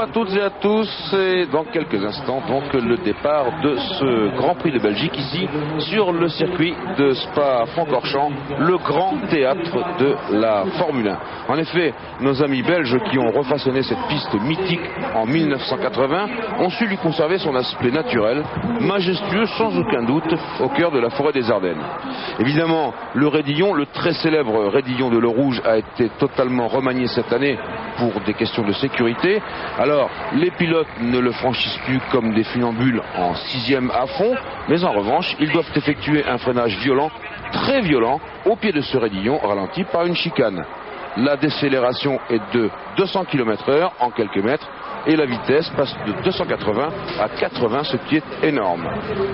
Bonjour à toutes et à tous, et dans quelques instants donc le départ de ce Grand Prix de Belgique ici sur le circuit de Spa-Francorchamps, le grand théâtre de la Formule 1. En effet, nos amis belges qui ont refaçonné cette piste mythique en 1980 ont su lui conserver son aspect naturel, majestueux sans aucun doute, au cœur de la forêt des Ardennes. Évidemment, le raidillon, le très célèbre raidillon de l'eau rouge, a été totalement remanié cette année pour des questions de sécurité. Alors, les pilotes ne le franchissent plus comme des funambules en 6e à fond, mais en revanche, ils doivent effectuer un freinage violent, très violent, au pied de ce raidillon ralenti par une chicane. La décélération est de 200 km/h en quelques mètres, et la vitesse passe de 280 à 80, ce qui est énorme.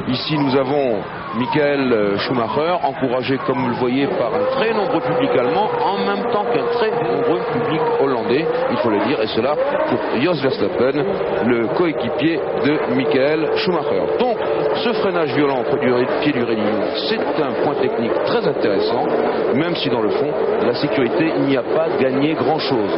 Ici, nous avons Michael Schumacher, encouragé, comme vous le voyez, par un très nombreux public allemand, en même temps qu'un très nombreux public hollandais, il faut le dire, et cela pour Jos Verstappen, le coéquipier de Michael Schumacher. Donc, ce freinage violent au pied du raidillon, c'est un point technique très intéressant, même si dans le fond, la sécurité n'y a pas gagné grand-chose.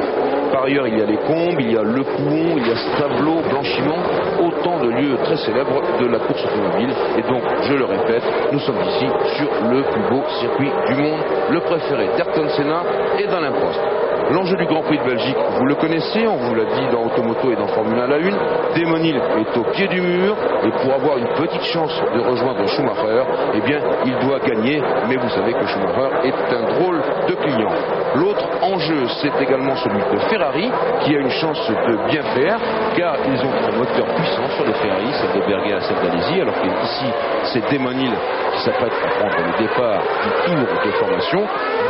Par ailleurs, il y a les combes, il y a le Couon, il y a ce tableau, blanchiment, autant de lieux très célèbres de la course automobile. Et donc, je le répète, nous sommes ici sur le plus beau circuit du monde, le préféré d'Ayrton Senna et d'Alain Prost. L'enjeu du Grand Prix de Belgique, vous le connaissez, on vous l'a dit dans Automoto et dans Formule 1 à la une. Damon Hill est au pied du mur et pour avoir une petite chance de rejoindre Schumacher, eh bien, il doit gagner. Mais vous savez que Schumacher est un drôle de client. L'autre enjeu, c'est également celui de Ferrari, qui a une chance de bien faire, car ils ont un moteur puissant sur les Ferrari, celle de Berger à celle d'Alesi, alors qu'ici, c'est Damon Hill qui s'apprête à prendre le départ du tour de formation.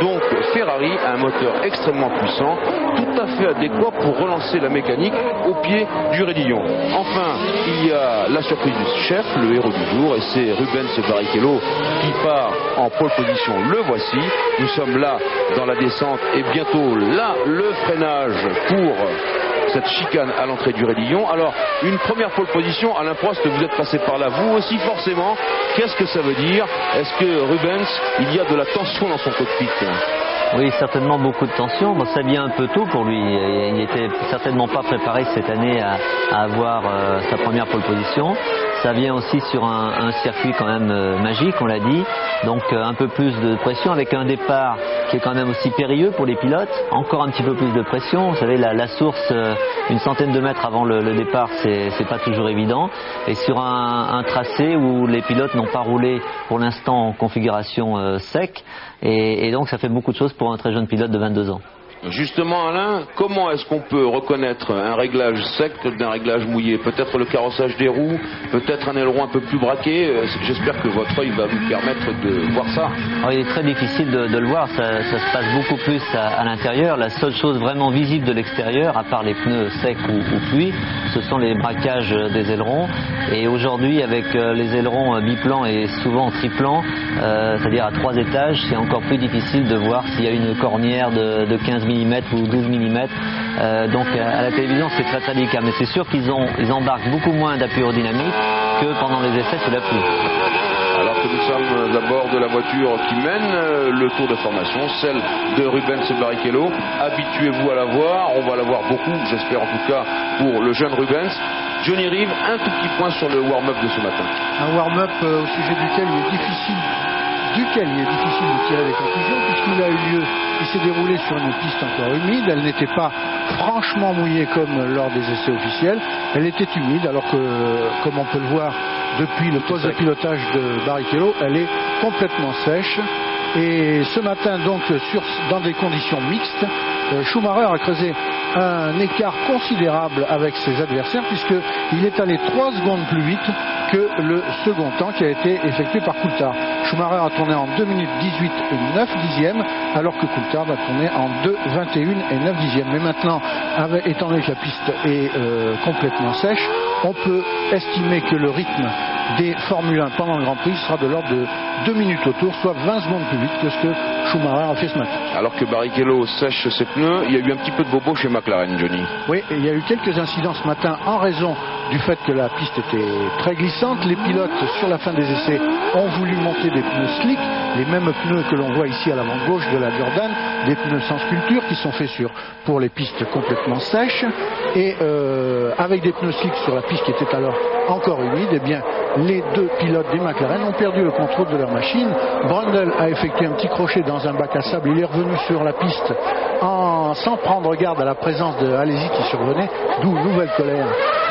Donc, Ferrari a un moteur extrêmement puissant, tout à fait adéquat pour relancer la mécanique au pied du raidillon. Enfin, il y a la surprise du chef, le héros du jour, et c'est Rubens Barrichello qui part en pole position. Le voici, nous sommes là dans la descente et bientôt là le freinage pour cette chicane à l'entrée du raidillon. Alors, une première pole position, Alain Prost, vous êtes passé par là, vous aussi forcément. Qu'est-ce que ça veut dire? Est-ce que Rubens, il y a de la tension dans son cockpit? Oui, certainement beaucoup de tension. Bon, ça vient un peu tôt pour lui. Il n'était certainement pas préparé cette année à avoir sa première pole position. Ça vient aussi sur un circuit quand même magique, on l'a dit. Donc un peu plus de pression avec un départ qui est quand même aussi périlleux pour les pilotes. Encore un petit peu plus de pression. Vous savez, la source, une centaine de mètres avant le départ, c'est pas toujours évident. Et sur un tracé où les pilotes n'ont pas roulé pour l'instant en configuration sec. Et donc ça fait beaucoup de choses pour un très jeune pilote de 22 ans. Justement, Alain, comment est-ce qu'on peut reconnaître un réglage sec d'un réglage mouillé? Peut-être le carrossage des roues, peut-être un aileron un peu plus braqué. J'espère que votre œil va vous permettre de voir ça. Alors, il est très difficile de le voir, ça se passe beaucoup plus à l'intérieur. La seule chose vraiment visible de l'extérieur, à part les pneus secs ou pluie, ce sont les braquages des ailerons. Et aujourd'hui, avec les ailerons biplans et souvent triplans, c'est-à-dire à 3 étages, c'est encore plus difficile de voir s'il y a une cornière de 15 mm ou 12 mm. Donc à la télévision, c'est très très délicat. Mais c'est sûr qu'ils embarquent beaucoup moins d'appui aérodynamique que pendant les essais sous la pluie. Alors que nous sommes à bord de la voiture qui mène le tour de formation, celle de Rubens Barrichello. Habituez-vous à la voir, on va la voir beaucoup, j'espère en tout cas pour le jeune Rubens. Johnny Reeve, un tout petit point sur le warm-up de ce matin. Un warm-up au sujet duquel il est difficile de tirer des conclusions, puisqu'il a eu lieu, il s'est déroulé sur une piste encore humide. Elle n'était pas franchement mouillée comme lors des essais officiels, elle était humide, alors que, comme on peut le voir depuis le poste de pilotage de Barrichello, elle est complètement sèche. Et ce matin, donc, dans des conditions mixtes, Schumacher a creusé un écart considérable avec ses adversaires, puisqu'il est allé 3 secondes plus vite que le second temps qui a été effectué par Coulthard. Schumacher a tourné en 2 minutes 18 et 9 dixièmes, alors que Coulthard a tourné en 2 21 et 9 dixièmes. Mais maintenant, étant donné que la piste est complètement sèche, on peut estimer que le rythme des Formule 1 pendant le Grand Prix sera de l'ordre de 2 minutes au tour, soit 20 secondes plus vite que ce que Schumacher a fait ce matin. Alors que Barrichello sèche ses pneus, il y a eu un petit peu de bobo chez McLaren, Johnny. Oui, et il y a eu quelques incidents ce matin en raison du fait que la piste était très glissante. Les pilotes, sur la fin des essais, ont voulu monter des pneus slick, les mêmes pneus que l'on voit ici à l'avant gauche de la Jordan, des pneus sans sculpture qui sont faits pour les pistes complètement sèches. Et avec des pneus slick sur la piste qui était alors encore humide, eh bien, les deux pilotes des McLaren ont perdu le contrôle de leur machine. Brundle a effectué un petit crochet dans un bac à sable. Il est revenu sur la piste sans prendre garde à la présence de Alesi qui survenait, d'où nouvelle colère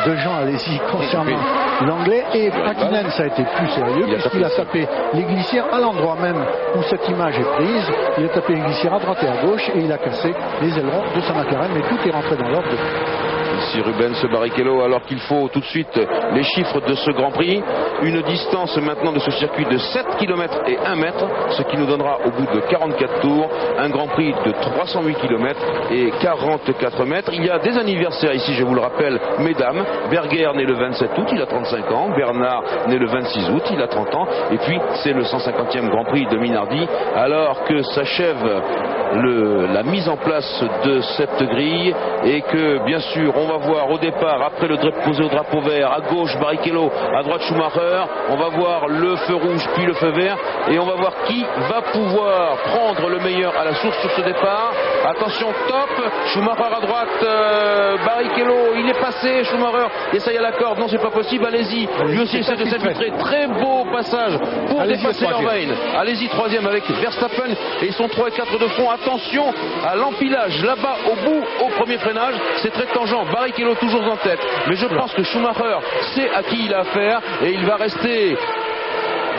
de Jean Alesi concernant l'anglais. Et Hakkinen, ça a été plus sérieux puisqu'il a tapé les glissières à l'endroit même où cette image est prise. Il a tapé les glissières à droite et à gauche et il a cassé les ailerons de sa McLaren, mais tout est rentré dans l'ordre. Ici Rubens Barrichello, alors qu'il faut tout de suite les chiffres de ce Grand Prix. Une distance maintenant de ce circuit de 7 km et 1 mètre, ce qui nous donnera au bout de 44 tours un Grand Prix de 308 km et 44 mètres. Il y a des anniversaires ici, je vous le rappelle, mesdames. Berger né le 27 août, il a 35 ans. Bernard né le 26 août, il a 30 ans. Et puis c'est le 150e Grand Prix de Minardi, alors que s'achève la mise en place de cette grille et que bien sûr on va voir au départ, après le posé au drapeau vert, à gauche Barrichello, à droite Schumacher, on va voir le feu rouge puis le feu vert et on va voir qui va pouvoir prendre le meilleur à la source sur ce départ. Attention, top, Schumacher à droite, Barrichello, il est passé, Schumacher essaye à la corde, non c'est pas possible, allez-y, lui aussi essaie de s'infiltrer, très beau passage pour dépasser Irvine. Allez-y, troisième avec Verstappen et ils sont 3 et 4 de front. Attention à l'empilage là-bas au bout, au premier freinage, c'est très tangent. Barrichello toujours en tête, mais je pense que Schumacher sait à qui il a affaire et il va rester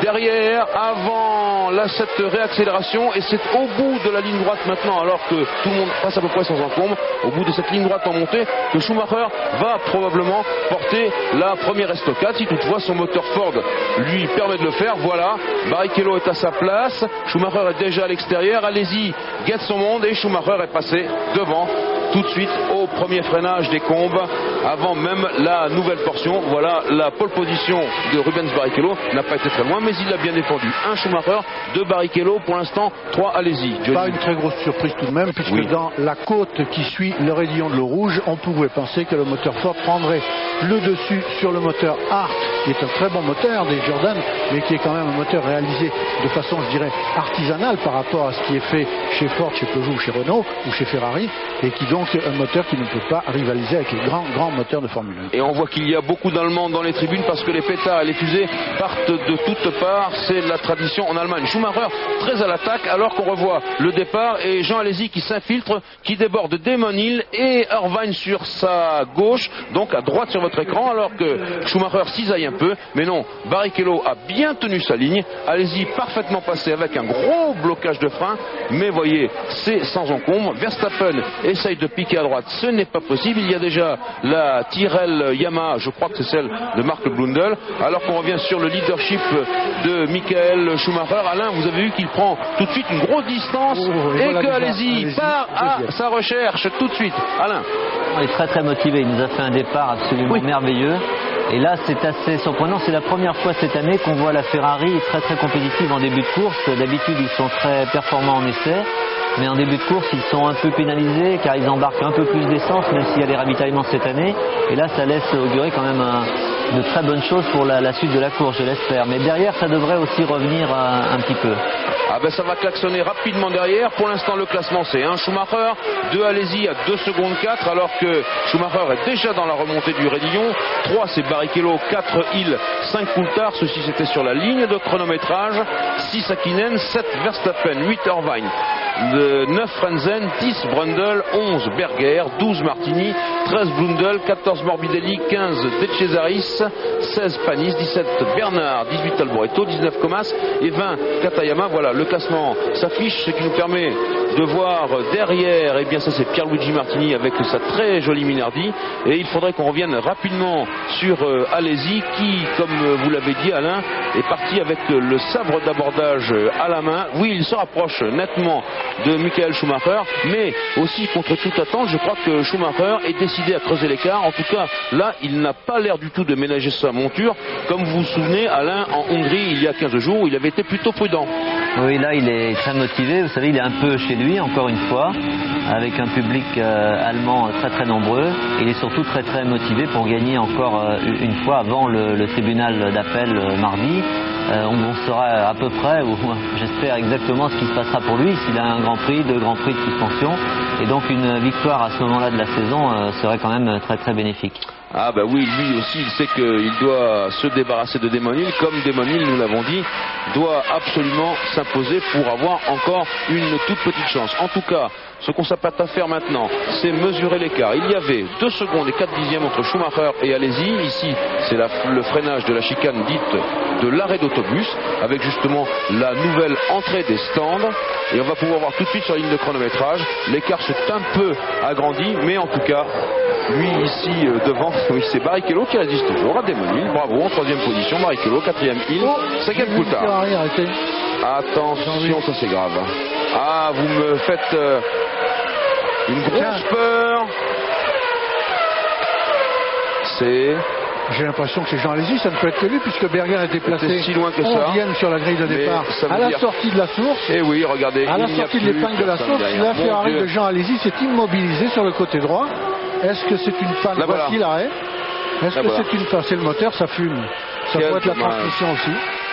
derrière avant cette réaccélération et c'est au bout de la ligne droite maintenant, alors que tout le monde passe à peu près sans encombre, au bout de cette ligne droite en montée, que Schumacher va probablement porter la première estocade si toutefois son moteur Ford lui permet de le faire. Voilà, Barrichello est à sa place, Schumacher est déjà à l'extérieur, allez-y, guette son monde et Schumacher est passé devant tout de suite au premier freinage des combes avant même la nouvelle portion. Voilà, la pole position de Rubens Barrichello n'a pas été très loin, mais il l'a bien défendu. 1 Schumacher, 2 Barrichello, pour l'instant 3 allez-y. Pas une très grosse surprise tout de même, puisque dans la côte qui suit le raidillon de l'eau rouge, on pouvait penser que le moteur Ford prendrait le dessus sur le moteur Hart, qui est un très bon moteur des Jordan, mais qui est quand même un moteur réalisé de façon, je dirais, artisanale par rapport à ce qui est fait chez Ford, chez Peugeot, chez Renault ou chez Ferrari, et qui donc un moteur qui ne peut pas rivaliser avec les grands moteurs de Formule 1. Et on voit qu'il y a beaucoup d'Allemands dans les tribunes parce que les pétards et les fusées partent de toutes parts. C'est la tradition en Allemagne. Schumacher très à l'attaque alors qu'on revoit le départ et Jean Alesi qui s'infiltre, qui déborde Damon Hill et Irvine sur sa gauche, donc à droite sur votre écran, alors que Schumacher cisaille un peu, mais non, Barrichello a bien tenu sa ligne. Alesi parfaitement passé avec un gros blocage de frein, mais voyez, c'est sans encombre. Verstappen essaye de piquer à droite, ce n'est pas possible. Il y a déjà la Tyrrell Yamaha, je crois que c'est celle de Mark Blundell, alors qu'on revient sur le leadership de Michael Schumacher. Alain, vous avez vu qu'il prend tout de suite une grosse distance et que Alesi part à sa recherche tout de suite. Alain. Il est très très motivé, il nous a fait un départ absolument merveilleux. Et là c'est assez surprenant, c'est la première fois cette année qu'on voit la Ferrari très très compétitive en début de course. D'habitude ils sont très performants en essai, mais en début de course ils sont un peu pénalisés car ils embarquent un peu plus d'essence, même s'il y a des ravitaillements cette année. Et là ça laisse augurer quand même de très bonnes choses pour la suite de la course, je l'espère. Mais derrière ça devrait aussi revenir un petit peu. Ah ben ça va klaxonner rapidement derrière. Pour l'instant le classement c'est 1 Schumacher, 2 Alesi à 2 secondes 4, alors que Schumacher est déjà dans la remontée du raidillon. 3 c'est Barrichello, 4 Hill, 5 Coulthard, ceci c'était sur la ligne de chronométrage. 6 Hakkinen, 7 Verstappen, 8 Irvine, 9 Frenzen, 10 Brundle, 11 Berger, 12 Martini, 13 Blundell, 14 Morbidelli, 15 De Cesaris, 16 Panis, 17 Bernard, 18 Alboreto, 19 Comas et 20 Katayama. Voilà, le classement s'affiche, ce qui nous permet de voir derrière, et bien ça c'est Pierluigi Martini avec sa très jolie Minardi, et il faudrait qu'on revienne rapidement sur Alesi qui, comme vous l'avez dit Alain, est parti avec le sabre d'abordage à la main. Oui, il se rapproche nettement de Michael Schumacher, mais aussi contre toute attente, je crois que Schumacher est décidé à creuser l'écart. En tout cas, là, il n'a pas l'air du tout de ménager sa monture. Comme vous vous souvenez, Alain, en Hongrie, il y a 15 jours, il avait été plutôt prudent. Oui, là il est très motivé, vous savez, il est un peu chez lui encore une fois, avec un public allemand très très nombreux. Il est surtout très très motivé pour gagner encore une fois avant le tribunal d'appel mardi. On saura à peu près, ou j'espère exactement ce qui se passera pour lui, s'il a un grand prix, 2 grands prix de suspension. Et donc une victoire à ce moment-là de la saison serait quand même très très bénéfique. Ah bah oui, lui aussi il sait qu'il doit se débarrasser de Damon Hill, comme Damon Hill, nous l'avons dit, doit absolument s'imposer pour avoir encore une toute petite chance. En tout cas, ce qu'on s'apprête à faire maintenant, c'est mesurer l'écart. Il y avait 2 secondes et 4 dixièmes entre Schumacher et Alesi. Ici, c'est le freinage de la chicane dite de l'arrêt d'autobus, avec justement la nouvelle entrée des stands. Et on va pouvoir voir tout de suite sur la ligne de chronométrage. L'écart s'est un peu agrandi, mais en tout cas, lui ici devant, oui, c'est Barrichello qui résiste toujours à Damon Hill. Bravo, en 3e position, Barrichello, 4e Hill, 5e Coulthard. Attention, ça c'est grave. Ah, vous me faites une grosse peur. J'ai l'impression que c'est Jean Alesi, ça ne peut être que lui, puisque Berger était placé si loin que 11e sur la grille de départ. À la sortie de la source, et oui, regardez, à la sortie de l'épingle de la source, la Ferrari de Jean Alesi s'est immobilisée sur le côté droit. Est-ce que c'est une panne? Voici l'arrêt. Est-ce que c'est une panne? C'est le moteur, ça fume. Ça pourrait être la transmission aussi.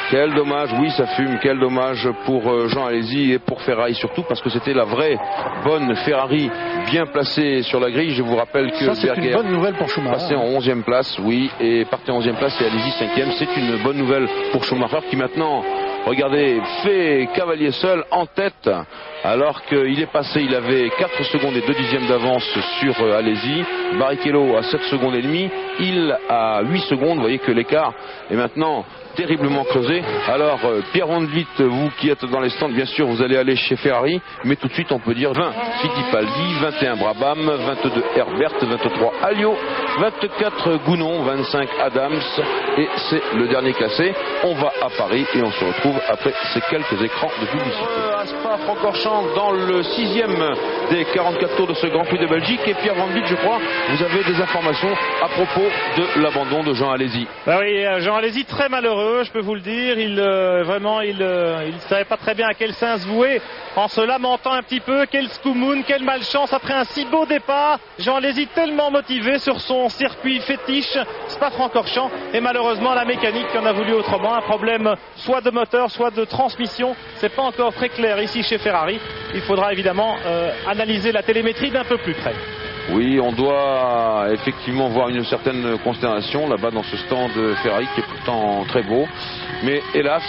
Quel dommage, oui ça fume, quel dommage pour Jean Alesi et pour Ferrari surtout, parce que c'était la vraie bonne Ferrari bien placée sur la grille. Je vous rappelle que c'est Berger une bonne nouvelle pour Schumacher. Passé en 11e place, oui, et partait en 11e place et Alesi 5e. C'est une bonne nouvelle pour Schumacher qui maintenant, regardez, fait cavalier seul en tête, alors qu'il est passé, il avait 4 secondes et 2 dixièmes d'avance sur Alesi. Barrichello à 7 secondes et demie, il a 8 secondes, vous voyez que l'écart est maintenant terriblement creusé. Alors Pierre Van Vliet, vous qui êtes dans les stands, bien sûr vous allez aller chez Ferrari, mais tout de suite on peut dire 20 Fittipaldi, 21 Brabham, 22 Herbert, 23 Alliot, 24 Gounon, 25 Adams, et c'est le dernier classé. On va à Paris et on se retrouve après ces quelques écrans de publicité. À Spa-Francorchamps, dans le 6e des 44 tours de ce Grand Prix de Belgique. Et Pierre Van Vliet, je crois, vous avez des informations à propos de l'abandon de Jean Alesi. Ben oui, Jean Alesi très malheureux, je peux vous le dire. Il ne savait pas très bien à quel sens se vouer, en se lamentant un petit peu. Quel scoumoun, quelle malchance après un si beau départ. Jean Alesi tellement motivé sur son circuit fétiche Spa-Francorchamps, et malheureusement la mécanique en a voulu autrement. Un problème soit de moteur, soit de transmission. C'est pas encore très clair ici chez Ferrari. Il faudra évidemment analyser la télémétrie d'un peu plus près. Oui, on doit effectivement voir une certaine consternation là-bas dans ce stand de Ferrari qui est pourtant très beau. Mais hélas,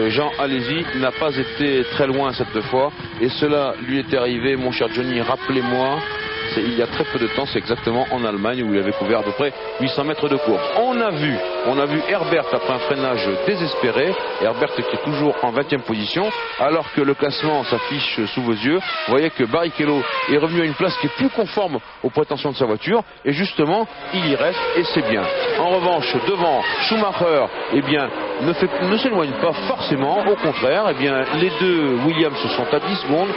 Jean Alesi n'a pas été très loin cette fois. Et cela lui est arrivé, mon cher Johnny, rappelez-moi, il y a très peu de temps, c'est exactement en Allemagne où il avait couvert à peu près 800 mètres de course. On a vu Herbert après un freinage désespéré. Herbert qui est toujours en 20e position, alors que le classement s'affiche sous vos yeux. Vous voyez que Barrichello est revenu à une place qui est plus conforme aux prétentions de sa voiture, et justement il y reste et c'est bien. En revanche, devant Schumacher, eh bien, ne s'éloigne pas forcément, au contraire, eh bien, les deux Williams sont à 10 secondes,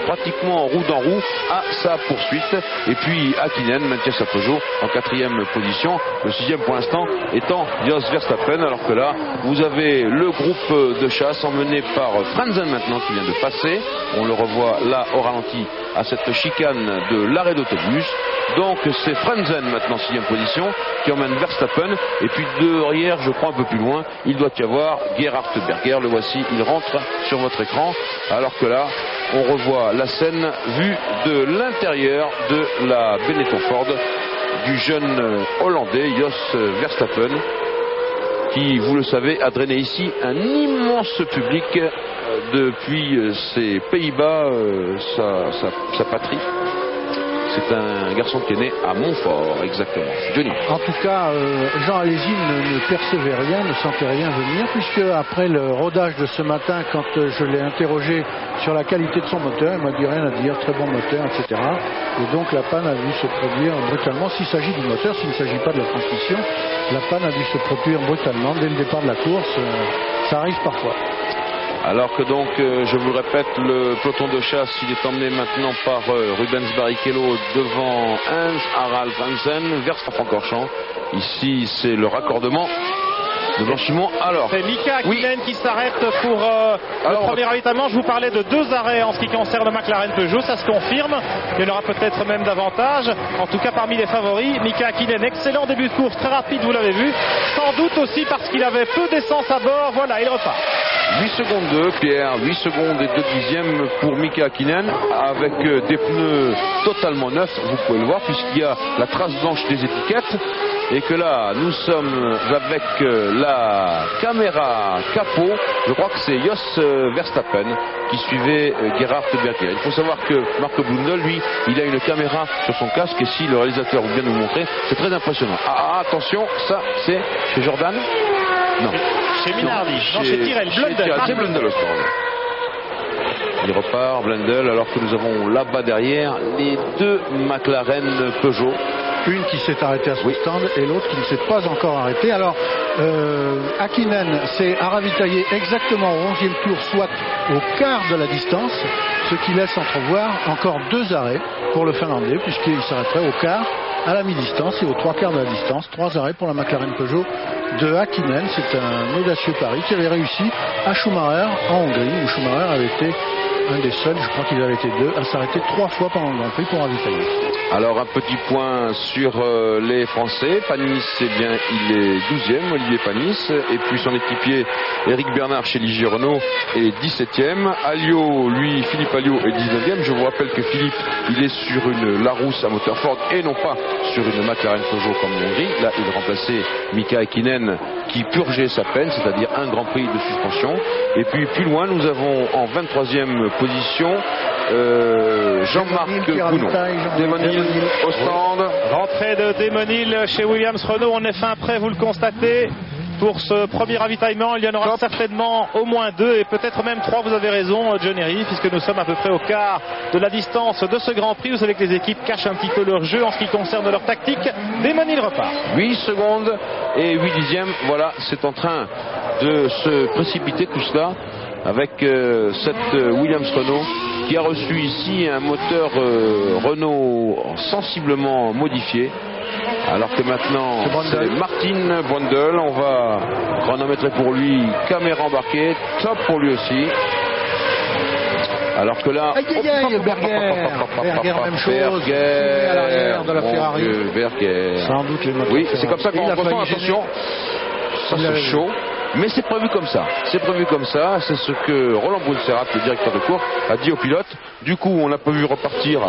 pratiquement roue dans roue à sa poursuite. Et puis Hakkinen maintient sa Peugeot en 4e position, le 6e pour l'instant étant Jos Verstappen, alors que là vous avez le groupe de chasse emmené par Frentzen maintenant qui vient de passer. On le revoit là au ralenti à cette chicane de l'arrêt d'autobus. Donc c'est Frentzen maintenant 6e position qui emmène Verstappen, et puis derrière, je crois un peu plus loin, il doit y avoir Gerhard Berger. Le voici, il rentre sur votre écran, alors que là on revoit la scène vue de l'intérieur de la Benetton Ford du jeune Hollandais Jos Verstappen, qui, vous le savez, a drainé ici un immense public depuis ses Pays-Bas, sa patrie. C'est un garçon qui est né à Montfort, exactement. Johnny. En tout cas, Jean Alesi ne percevait rien, ne sentait rien venir, puisque après le rodage de ce matin, quand je l'ai interrogé sur la qualité de son moteur, il m'a dit rien à dire, très bon moteur, etc. Et donc la panne a dû se produire brutalement. S'il s'agit du moteur, s'il ne s'agit pas de la transmission, la panne a dû se produire brutalement dès le départ de la course. Ça arrive parfois. Alors que donc, je vous le répète, le peloton de chasse, il est emmené maintenant par Rubens Barrichello devant Hans Harald Frentzen vers Spa-Francorchamps. Ici, c'est le raccordement de blanchiment. Alors, c'est Mika Hakkinen qui s'arrête pour le premier ravitaillement. Je vous parlais de 2 arrêts en ce qui concerne le McLaren Peugeot, ça se confirme. Il y en aura peut-être même davantage. En tout cas, parmi les favoris, Mika Hakkinen, excellent début de course, très rapide, vous l'avez vu. Sans doute aussi parce qu'il avait peu d'essence à bord. Voilà, il repart. 8 secondes 2, Pierre, 8 secondes et 2 dixièmes pour Mika Hakkinen, avec des pneus totalement neufs, vous pouvez le voir, puisqu'il y a la trace blanche des étiquettes, et que là, nous sommes avec la caméra capot, je crois que c'est Jos Verstappen qui suivait Gerhard Berger. Il faut savoir que Marco Blundell, lui, il a une caméra sur son casque, et si le réalisateur veut bien nous montrer, c'est très impressionnant. Ah, attention, ça, c'est chez Jordan? Non. Chez Minardi, non, chez Tyrrell, Blundell. C'est Blundell au stand. Il repart, Blundell, alors que nous avons là-bas derrière les 2 McLaren Peugeot. Une qui s'est arrêtée à son stand et l'autre qui ne s'est pas encore arrêtée. Alors, Hakkinen s'est à ravitailler exactement au 11e tour, soit au quart de la distance, ce qui laisse entrevoir encore 2 arrêts pour le Finlandais, puisqu'il s'arrêterait au quart, à la mi-distance et aux 3 quarts de la distance. 3 arrêts pour la McLaren Peugeot de Hakkinen. C'est un audacieux pari qui avait réussi à Schumacher en Hongrie, où Schumacher avait été un des seuls, je crois qu'il avait été 2, à s'arrêter 3 fois pendant le Grand Prix pour ravitailler. Alors un petit point sur les Français. Panis, eh bien, il est 12e, Olivier Panis, et puis son équipier Éric Bernard chez Ligier Renault est 17e. Alliot, lui, Philippe Alliot est 19e. Je vous rappelle que Philippe, il est sur une Larousse à moteur Ford et non pas sur une McLaren Peugeot comme en Hongrie. Là, il remplaçait Mika Hakkinen qui purgeait sa peine, c'est-à-dire un Grand Prix de suspension. Et puis plus loin, nous avons en 23e position Jean-Marc Gounon. Demonil au stand. Rentrée de Demonil chez Williams Renault. On est fin prêt, vous le constatez. Pour ce premier ravitaillement, il y en aura certainement au moins 2 et peut-être même 3, vous avez raison, John Herry, puisque nous sommes à peu près au quart de la distance de ce Grand Prix. Vous savez que les équipes cachent un petit peu leur jeu en ce qui concerne leur tactique. Demonil repart. 8 secondes et 8 dixièmes. Voilà, c'est en train de se précipiter tout cela avec cette Williams Renault qui a reçu ici un moteur Renault sensiblement modifié. Alors que maintenant c'est Martin Brundle, on va chronométrer pour lui, caméra embarquée, top pour lui aussi. Alors que là, Berger, même chose, à l'arrière de la Ferrari. Berger. Sans doute les moteurs. Oui, c'est comme ça qu'on ressent, attention, ça c'est chaud. Mais c'est prévu comme ça. C'est prévu comme ça. C'est ce que Roland Brunserat, le directeur de course, a dit au pilote. Du coup, on n'a pas vu repartir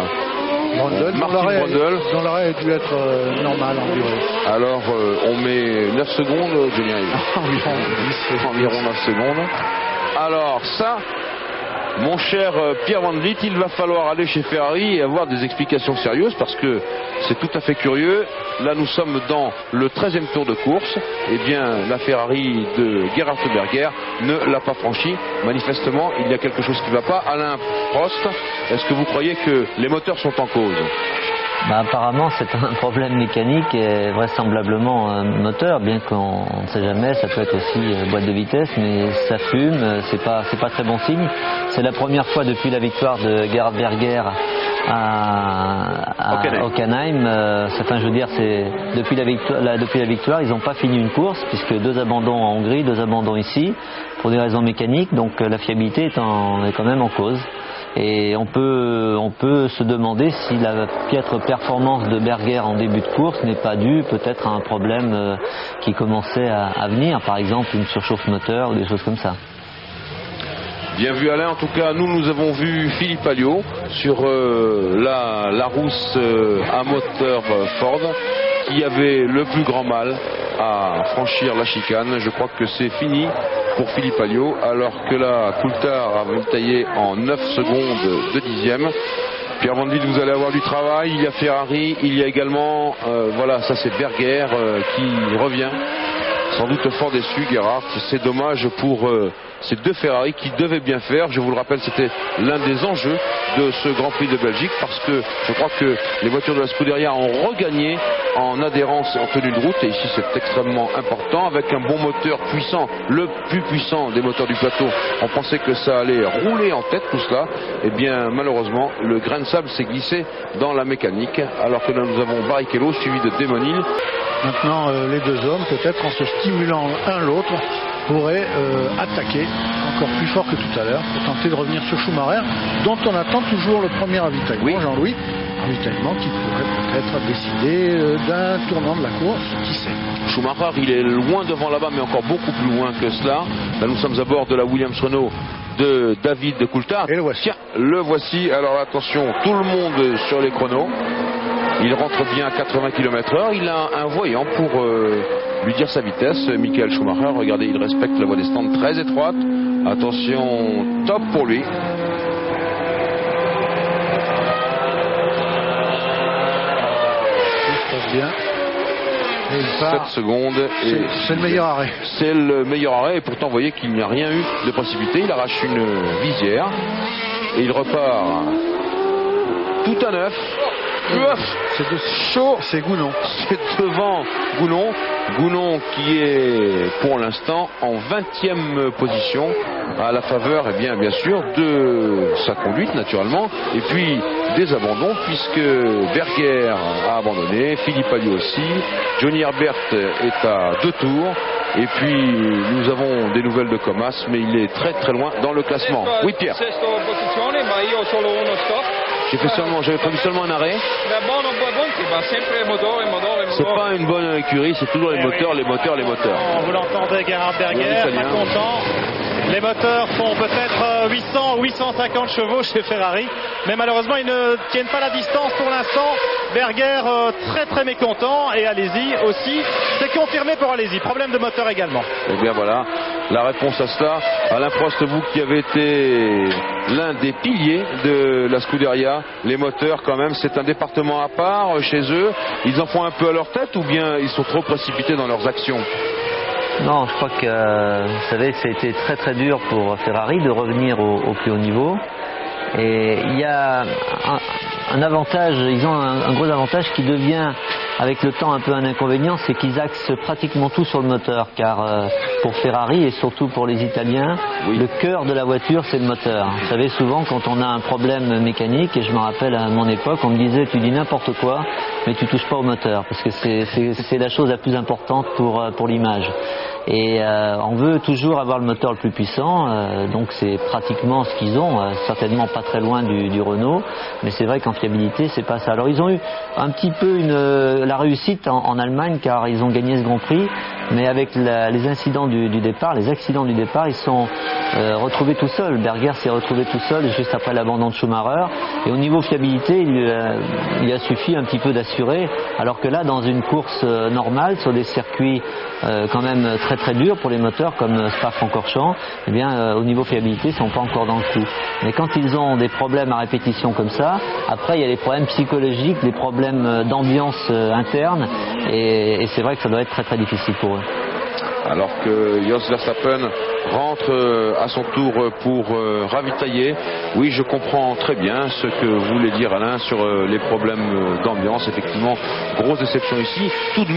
Martin Brundle. Dont l'arrêt a dû être normal en durée. Alors, on met 9 secondes, Johnny Rive. Environ 9 secondes. Alors, ça, mon cher Pierre Van Vliet, il va falloir aller chez Ferrari et avoir des explications sérieuses parce que c'est tout à fait curieux. Là, nous sommes dans le 13e tour de course. Eh bien, la Ferrari de Gerhard Berger ne l'a pas franchi. Manifestement, il y a quelque chose qui ne va pas. Alain Prost, est-ce que vous croyez que les moteurs sont en cause ? Apparemment, c'est un problème mécanique et vraisemblablement moteur, bien qu'on ne sait jamais, ça peut être aussi boîte de vitesse, mais ça fume, c'est pas très bon signe. C'est la première fois depuis la victoire de Gerhard Berger à Hockenheim. Enfin, je veux dire, c'est depuis la victoire, ils n'ont pas fini une course, puisque 2 abandons en Hongrie, 2 abandons ici, pour des raisons mécaniques, donc la fiabilité est quand même en cause. Et on peut se demander si la piètre performance de Berger en début de course n'est pas due peut-être à un problème qui commençait à venir, par exemple une surchauffe moteur ou des choses comme ça. Bien vu Alain, en tout cas nous avons vu Philippe Alliot sur la Larousse à moteur Ford qui avait le plus grand mal à franchir la chicane. Je crois que c'est fini pour Philippe Alliot, alors que là Coulthard a taillé en 9 secondes de dixième. Pierre Van Vliet, vous allez avoir du travail. Il y a Ferrari, il y a également voilà, ça c'est Berger qui revient, sans doute fort déçu Gerhard. C'est dommage pour ces 2 Ferrari qui devaient bien faire. Je vous le rappelle, c'était l'un des enjeux de ce Grand Prix de Belgique, parce que je crois que les voitures de la Scuderia ont regagné en adhérence et en tenue de route, et ici c'est extrêmement important, avec un bon moteur puissant, le plus puissant des moteurs du plateau. On pensait que ça allait rouler en tête tout cela, et bien malheureusement le grain de sable s'est glissé dans la mécanique, alors que là nous avons Barrichello suivi de Demonil. Maintenant, les deux hommes, peut-être en se stimulant l'un l'autre, pourraient attaquer encore plus fort que tout à l'heure pour tenter de revenir sur Schumacher, dont on attend toujours le premier ravitaillement. Oui. Jean-Louis, ravitaillement qui pourrait peut-être décider d'un tournant de la course, qui sait. Schumacher, il est loin devant là-bas, mais encore beaucoup plus loin que cela. Là, nous sommes à bord de la Williams Renault de David Coulthard. Et le voici. Tiens, le voici. Alors attention, tout le monde sur les chronos. Il rentre bien à 80 km/h. Il a un voyant pour lui dire sa vitesse. Michael Schumacher, regardez, il respecte la voie des stands très étroite. Attention, top pour lui. Tout se passe bien. Et il part. 7 secondes. Et C'est le meilleur arrêt. c'est le meilleur arrêt. Et pourtant, vous voyez qu'il n'y a rien eu de précipité. Il arrache une visière. Et il repart tout à neuf. C'est de Chaud. C'est Gounon. C'est devant Gounon. Gounon qui est pour l'instant en 20e position à la faveur, eh bien sûr, de sa conduite naturellement, et puis des abandons puisque Berger a abandonné, Philippe lui aussi, Johnny Herbert est à 2 tours, et puis nous avons des nouvelles de Comas, mais il est très très loin dans le classement. Oui Pierre. J'avais prévu seulement un arrêt. C'est pas une bonne écurie, c'est toujours les moteurs. Vous l'entendez, Gerhard Berger, pas content. Les moteurs font peut-être 800 ou 850 chevaux chez Ferrari, mais malheureusement ils ne tiennent pas la distance pour l'instant. Berger très très mécontent, et Alesi aussi. C'est confirmé pour Alesi, problème de moteur également. Et bien voilà, la réponse à cela. Alain Prost, vous qui avez été l'un des piliers de la Scuderia, les moteurs quand même, c'est un département à part chez eux. Ils en font un peu à leur tête ou bien ils sont trop précipités dans leurs actions? Non, je crois que, vous savez, ça a été très très dur pour Ferrari de revenir au plus haut niveau. Et il y a un avantage, ils ont un gros avantage qui devient avec le temps un peu un inconvénient, c'est qu'ils axent pratiquement tout sur le moteur, car pour Ferrari et surtout pour les Italiens, oui, le cœur de la voiture c'est le moteur. Vous savez, souvent quand on a un problème mécanique, et je me rappelle à mon époque, on me disait tu dis n'importe quoi, mais tu touches pas au moteur, parce que c'est la chose la plus importante pour l'image. Et on veut toujours avoir le moteur le plus puissant, donc c'est pratiquement ce qu'ils ont, certainement pas très loin du Renault, mais c'est vrai qu'en fiabilité c'est pas ça. Alors ils ont eu un petit peu la réussite en Allemagne, car ils ont gagné ce Grand Prix, mais avec les incidents du départ, les accidents du départ, ils sont retrouvés tout seuls. Berger s'est retrouvé tout seul juste après l'abandon de Schumacher, et au niveau fiabilité il a suffi un petit peu d'assurer, alors que là dans une course normale sur des circuits quand même très très durs pour les moteurs comme Spa-Francorchamps, eh bien au niveau fiabilité ils sont pas encore dans le coup. Mais quand ils ont des problèmes à répétition comme ça, après il y a des problèmes psychologiques, des problèmes d'ambiance interne, et c'est vrai que ça doit être très très difficile pour eux. Alors que Jos Verstappen rentre à son tour pour ravitailler. Oui, je comprends très bien ce que voulait dire Alain sur les problèmes d'ambiance. Effectivement, grosse déception ici. Tout de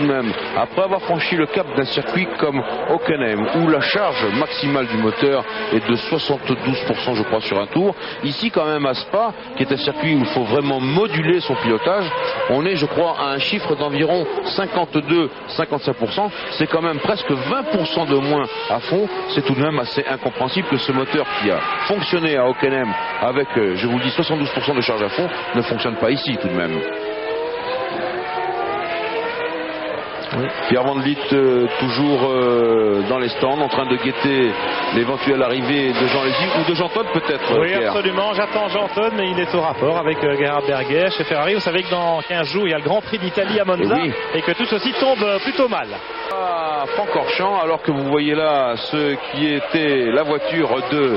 même, après avoir franchi le cap d'un circuit comme Hockenheim, où la charge maximale du moteur est de 72% je crois sur un tour, ici quand même à Spa, qui est un circuit où il faut vraiment moduler son pilotage, on est je crois à un chiffre d'environ 52-55%. C'est quand même presque 20% de moins à fond. C'est tout de même assez incompréhensible que ce moteur qui a fonctionné à Hockenheim avec, je vous le dis, 72% de charge à fond, ne fonctionne pas ici tout de même. Oui. Pierre Van Vliet toujours dans les stands en train de guetter l'éventuelle arrivée de Jean Alesi ou de Jean Todt peut-être. Oui, Pierre. absolument, j'attends Jean Todt, mais il est au rapport avec Gerhard Berger chez Ferrari. Vous savez que dans 15 jours il y a le Grand Prix d'Italie à Monza, et que tout ceci tombe plutôt mal. Francorchamps, alors que vous voyez là ce qui était la voiture de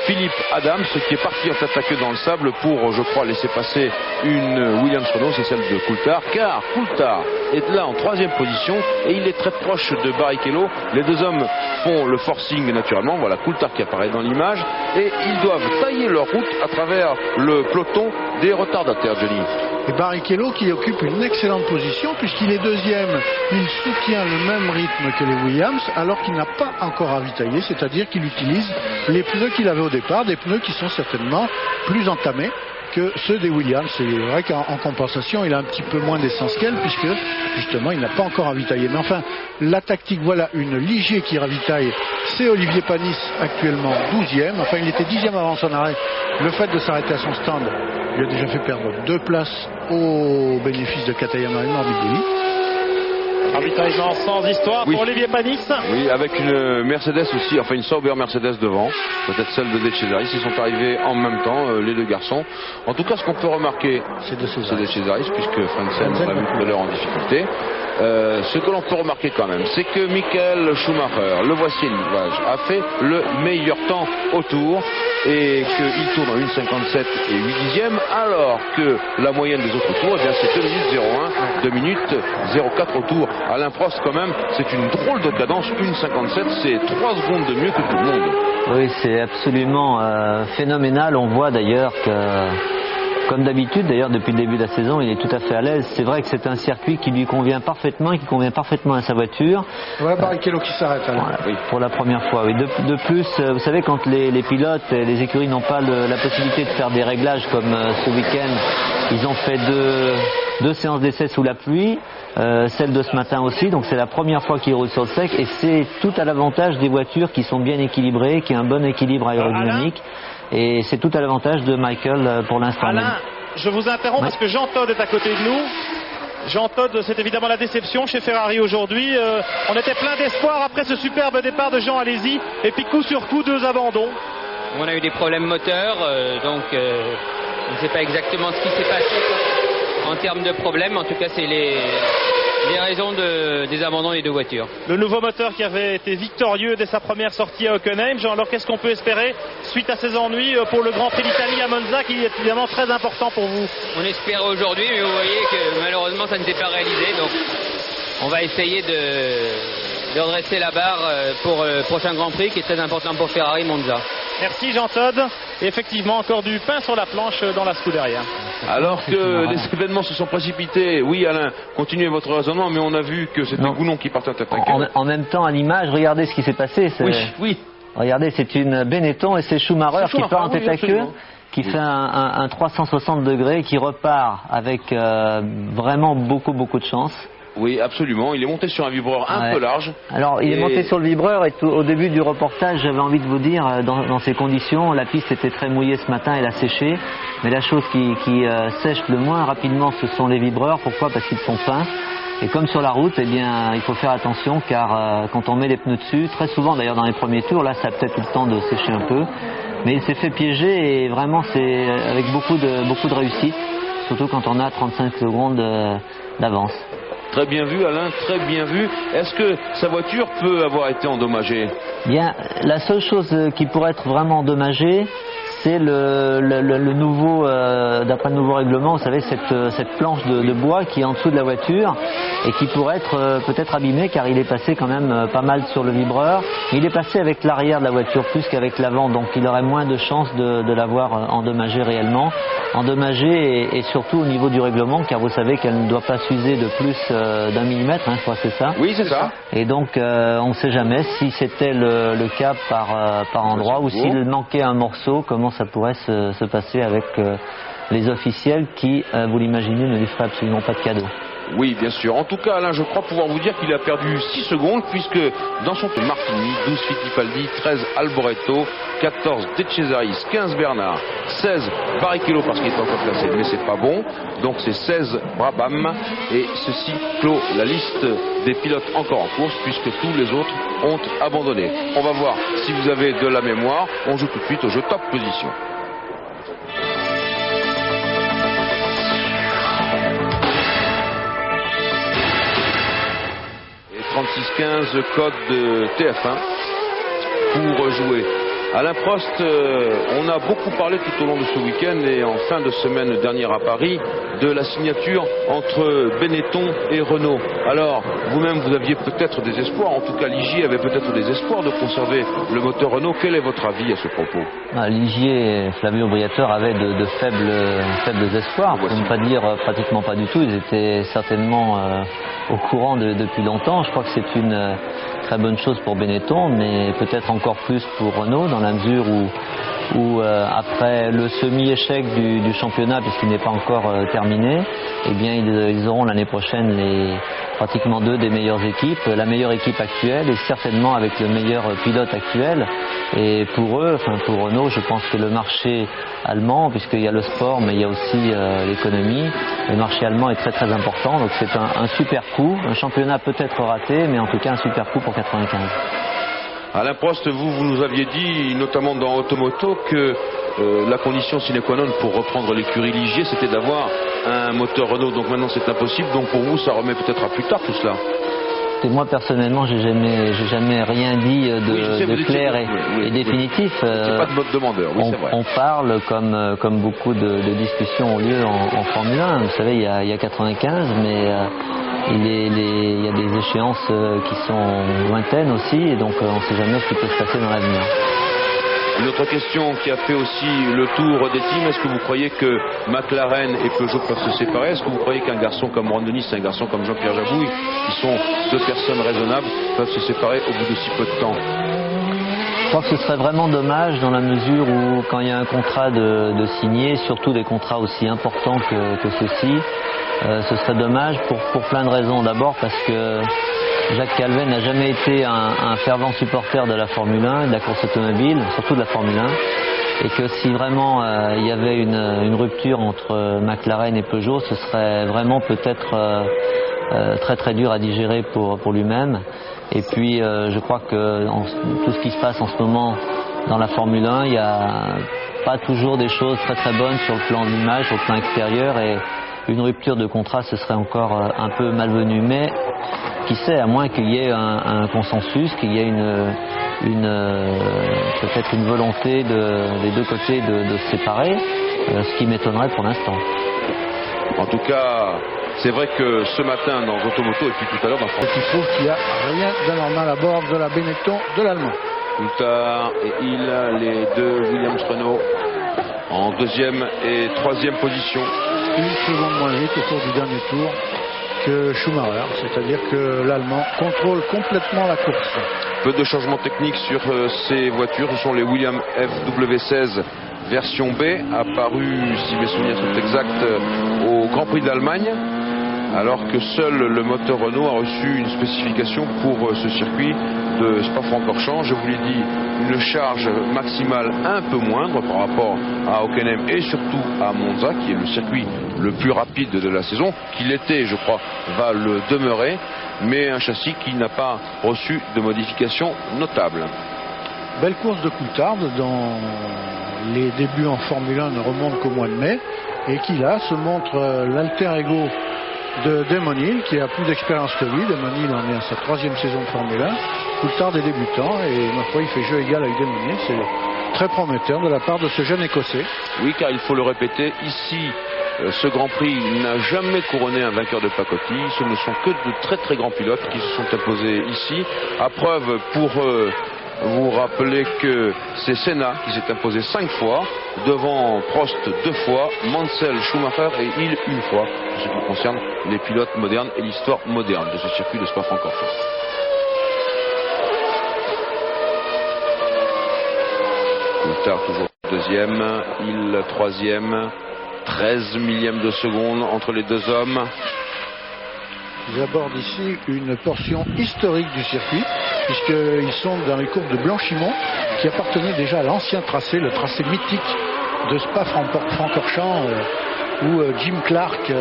Philippe Adams, qui est parti en s'attaquer dans le sable pour, je crois, laisser passer une Williams Renault, c'est celle de Coulthard, car Coulthard est là en 3e position et il est très proche de Barrichello. Les deux hommes font le forcing naturellement, voilà Coulthard qui apparaît dans l'image, et ils doivent tailler leur route à travers le peloton des retardataires, Johnny. Et Barrichello qui occupe une excellente position puisqu'il est 2e, il soutient le même rythme que les Williams alors qu'il n'a pas encore ravitaillé, c'est-à-dire qu'il utilise les pneus qu'il avait au départ, des pneus qui sont certainement plus entamés que ceux des Williams. C'est vrai qu'en compensation, il a un petit peu moins d'essence qu'elle, puisque justement, il n'a pas encore ravitaillé. Mais enfin, la tactique, voilà une Ligier qui ravitaille. C'est Olivier Panis, actuellement 12e. Enfin, il était 10e avant son arrêt. Le fait de s'arrêter à son stand lui a déjà fait perdre 2 places au bénéfice de Katayama et Morbidelli. Ravitaillement sans histoire pour Olivier Panis. Oui, avec une Mercedes aussi, enfin une Sauber Mercedes devant, peut-être celle de De Cesaris. Ils sont arrivés en même temps, les deux garçons. En tout cas, ce qu'on peut remarquer, c'est De Cesaris, puisque Frentzen, on l'a vu tout à l'heure en difficulté. Ce que l'on peut remarquer quand même, c'est que Michael Schumacher, le voici a fait le meilleur temps au tour et qu'il tourne en 1,57 et 8 dixièmes, alors que la moyenne des autres tours, eh bien, c'est 2 minutes 01, 2 minutes 04 au tour. Alain Prost, quand même, c'est une drôle de cadence. 1,57, c'est 3 secondes de mieux que tout le monde. Oui, c'est absolument phénoménal. On voit d'ailleurs que, comme d'habitude, d'ailleurs depuis le début de la saison, il est tout à fait à l'aise. C'est vrai que c'est un circuit qui lui convient parfaitement et qui convient parfaitement à sa voiture. Voilà Barrichello qui s'arrête. Voilà, oui, pour la première fois. Oui. De plus, vous savez, quand les pilotes et les écuries n'ont pas la possibilité de faire des réglages comme ce week-end, ils ont fait deux séances d'essai sous la pluie. Celle de ce matin aussi, donc c'est la première fois qu'ils roulent sur le sec et c'est tout à l'avantage des voitures qui sont bien équilibrées, qui ont un bon équilibre aérodynamique et c'est tout à l'avantage de Michael pour l'instant. Alain, je vous interromps parce que Jean Todt est à côté de nous. Jean Todt, c'est évidemment la déception chez Ferrari aujourd'hui. On était plein d'espoir après ce superbe départ de Jean Alesi et puis coup sur coup 2 abandons. On a eu des problèmes moteurs, donc je ne sais pas exactement ce qui s'est passé en termes de problèmes. En tout cas, c'est les raisons des abandons des 2 voitures. Le nouveau moteur qui avait été victorieux dès sa première sortie à Hockenheim. Jean, alors qu'est-ce qu'on peut espérer suite à ces ennuis pour le Grand Prix d'Italie à Monza, qui est évidemment très important pour vous? On espère aujourd'hui, mais vous voyez que malheureusement ça ne s'est pas réalisé. Donc on va essayer de redresser la barre pour le prochain Grand Prix qui est très important pour Ferrari Monza. Merci Jean Todt. Et effectivement, encore du pain sur la planche dans la Scuderia. Alors que les événements se sont précipités, oui Alain, continuez votre raisonnement, mais on a vu que c'était Gounon qui partait attaquer. En même temps, à l'image, regardez ce qui s'est passé. Oui. Regardez, c'est une Benetton et c'est Schumacher qui part en tête à queue, qui fait un 360 degrés, qui repart avec vraiment beaucoup de chance. Oui, absolument. Il est monté sur un vibreur un peu large. Alors, il est monté sur le vibreur et au début du reportage, j'avais envie de vous dire, dans ces conditions, la piste était très mouillée ce matin, elle a séché. Mais la chose qui sèche le moins rapidement, ce sont les vibreurs. Pourquoi? Parce qu'ils sont fins. Et comme sur la route, eh bien, il faut faire attention car quand on met les pneus dessus, très souvent d'ailleurs dans les premiers tours, là ça a peut-être eu le temps de sécher un peu. Mais il s'est fait piéger et vraiment c'est avec beaucoup de réussite, surtout quand on a 35 secondes d'avance. Très bien vu Alain, très bien vu. Est-ce que sa voiture peut avoir été endommagée? Bien, la seule chose qui pourrait être vraiment endommagée, c'est le nouveau, d'après le nouveau règlement, vous savez, cette planche de bois qui est en dessous de la voiture et qui pourrait être peut-être abîmée car il est passé quand même pas mal sur le vibreur. Il est passé avec l'arrière de la voiture plus qu'avec l'avant, donc il aurait moins de chances de l'avoir endommagé réellement. Endommagé et surtout au niveau du règlement, car vous savez qu'elle ne doit pas s'user de plus d'1 millimètre, je crois que c'est ça. Oui, c'est ça. Et donc on ne sait jamais si c'était le cas par endroit ou s'il manquait un morceau, comment ça pourrait se passer avec les officiels qui, vous l'imaginez, ne lui feraient absolument pas de cadeau. Oui, bien sûr. En tout cas, Alain, je crois pouvoir vous dire qu'il a perdu 6 secondes puisque dans son Martini, 12 Fittipaldi, 13 Alboreto, 14 De Cesaris, 15 Bernard, 16 Barrichello parce qu'il est encore classé, mais c'est pas bon. Donc c'est 16 Brabham et ceci clôt la liste des pilotes encore en course puisque tous les autres ont abandonné. On va voir si vous avez de la mémoire. On joue tout de suite au jeu top position. Et 36-15 code de TF1 pour jouer. Alain Prost, on a beaucoup parlé tout au long de ce week-end et en fin de semaine dernière à Paris de la signature entre Benetton et Renault. Alors, vous-même, vous aviez peut-être des espoirs, en tout cas Ligier avait peut-être des espoirs de conserver le moteur Renault. Quel est votre avis à ce propos? Ligier et Flavio Briatore avaient de faibles espoirs, pour ne pas dire pratiquement pas du tout. Ils étaient certainement au courant depuis longtemps. Je crois que c'est une très bonne chose pour Benetton, mais peut-être encore plus pour Renault, dans la mesure où où après le semi-échec du championnat, puisqu'il n'est pas encore terminé, eh bien ils auront l'année prochaine pratiquement 2 des meilleures équipes, la meilleure équipe actuelle et certainement avec le meilleur pilote actuel. Et pour eux, enfin pour Renault, je pense que le marché allemand, puisqu'il y a le sport mais il y a aussi l'économie, le marché allemand est très très important, donc c'est un super coup, un championnat peut-être raté, mais en tout cas un super coup pour 95. Alain Prost, vous nous aviez dit, notamment dans Automoto, que la condition sine qua non pour reprendre l'écurie Ligier, c'était d'avoir un moteur Renault. Donc maintenant c'est impossible. Donc pour vous, ça remet peut-être à plus tard tout cela. Et moi personnellement, j'ai jamais rien dit de clair et définitif. C'est pas de mode demandeur. Oui, on parle comme beaucoup de discussions ont lieu en Formule 1. Vous savez, il y a 95, mais il y a des échéances qui sont lointaines aussi, et donc on ne sait jamais ce qui peut se passer dans l'avenir. Une autre question qui a fait aussi le tour des teams, est-ce que vous croyez que McLaren et Peugeot peuvent se séparer? Est-ce que vous croyez qu'un garçon comme Ron Dennis et un garçon comme Jean-Pierre Jabouille, qui sont 2 personnes raisonnables, peuvent se séparer au bout de si peu de temps? Je crois que ce serait vraiment dommage dans la mesure où quand il y a un contrat de signer, surtout des contrats aussi importants que ceux-ci, ce serait dommage pour plein de raisons. D'abord parce que Jacques Calvet n'a jamais été un fervent supporter de la Formule 1, de la course automobile, surtout de la Formule 1, et que si vraiment il y avait une rupture entre McLaren et Peugeot, ce serait vraiment peut-être très très dur à digérer pour lui-même. Et puis je crois que tout ce qui se passe en ce moment dans la Formule 1, il n'y a pas toujours des choses très très bonnes sur le plan de l'image, sur le plan extérieur, et une rupture de contrat, ce serait encore un peu malvenu. Mais qui sait, à moins qu'il y ait un consensus, qu'il y ait peut-être une volonté des 2 côtés de se séparer, ce qui m'étonnerait pour l'instant. En tout cas, c'est vrai que ce matin dans Automoto et puis tout à l'heure dans France, il trouve qu'il n'y a rien d'anormal à bord de la Benetton de l'Allemand. Coulthard et les 2 Williams Renault en 2e et 3e position. 1 seconde moins vite au cours du dernier tour que Schumacher, c'est-à-dire que l'Allemand contrôle complètement la course. Peu de changements techniques sur ces voitures. Ce sont les Williams FW16 version B, apparu, si mes souvenirs sont exacts, au Grand Prix d'Allemagne, alors que seul le moteur Renault a reçu une spécification pour ce circuit de Spa-Francorchamps. Je vous l'ai dit, une charge maximale un peu moindre par rapport à Hockenheim et surtout à Monza, qui est le circuit le plus rapide de la saison, qui l'était, je crois, va le demeurer, mais un châssis qui n'a pas reçu de modifications notables. Belle course de Coulthard, dont les débuts en Formule 1 ne remontent qu'au mois de mai, et qui là se montre l'alter ego de Damon Hill, qui a plus d'expérience que lui. Damon Hill en est à sa 3e saison de Formule 1. Coulthard est débutant et ma foi il fait jeu égal avec Damon Hill. C'est très prometteur de la part de ce jeune écossais. Oui, car il faut le répéter, ici ce Grand Prix n'a jamais couronné un vainqueur de pacotille. Ce ne sont que de très très grands pilotes qui se sont imposés ici. À preuve, pour vous rappeler que c'est Senna qui s'est imposé 5 fois, devant Prost 2 fois, Mansell, Schumacher et Hill 1 fois, en ce qui concerne les pilotes modernes et l'histoire moderne de ce circuit de Spa-Francorchamps. Coulthard toujours 2e, Hill 3e, 13 millièmes de seconde entre les 2 hommes. Ils abordent ici une portion historique du circuit, puisqu'ils sont dans les courbes de Blanchimont, qui appartenaient déjà à l'ancien tracé, le tracé mythique de Spa-Francorchamps, où Jim Clark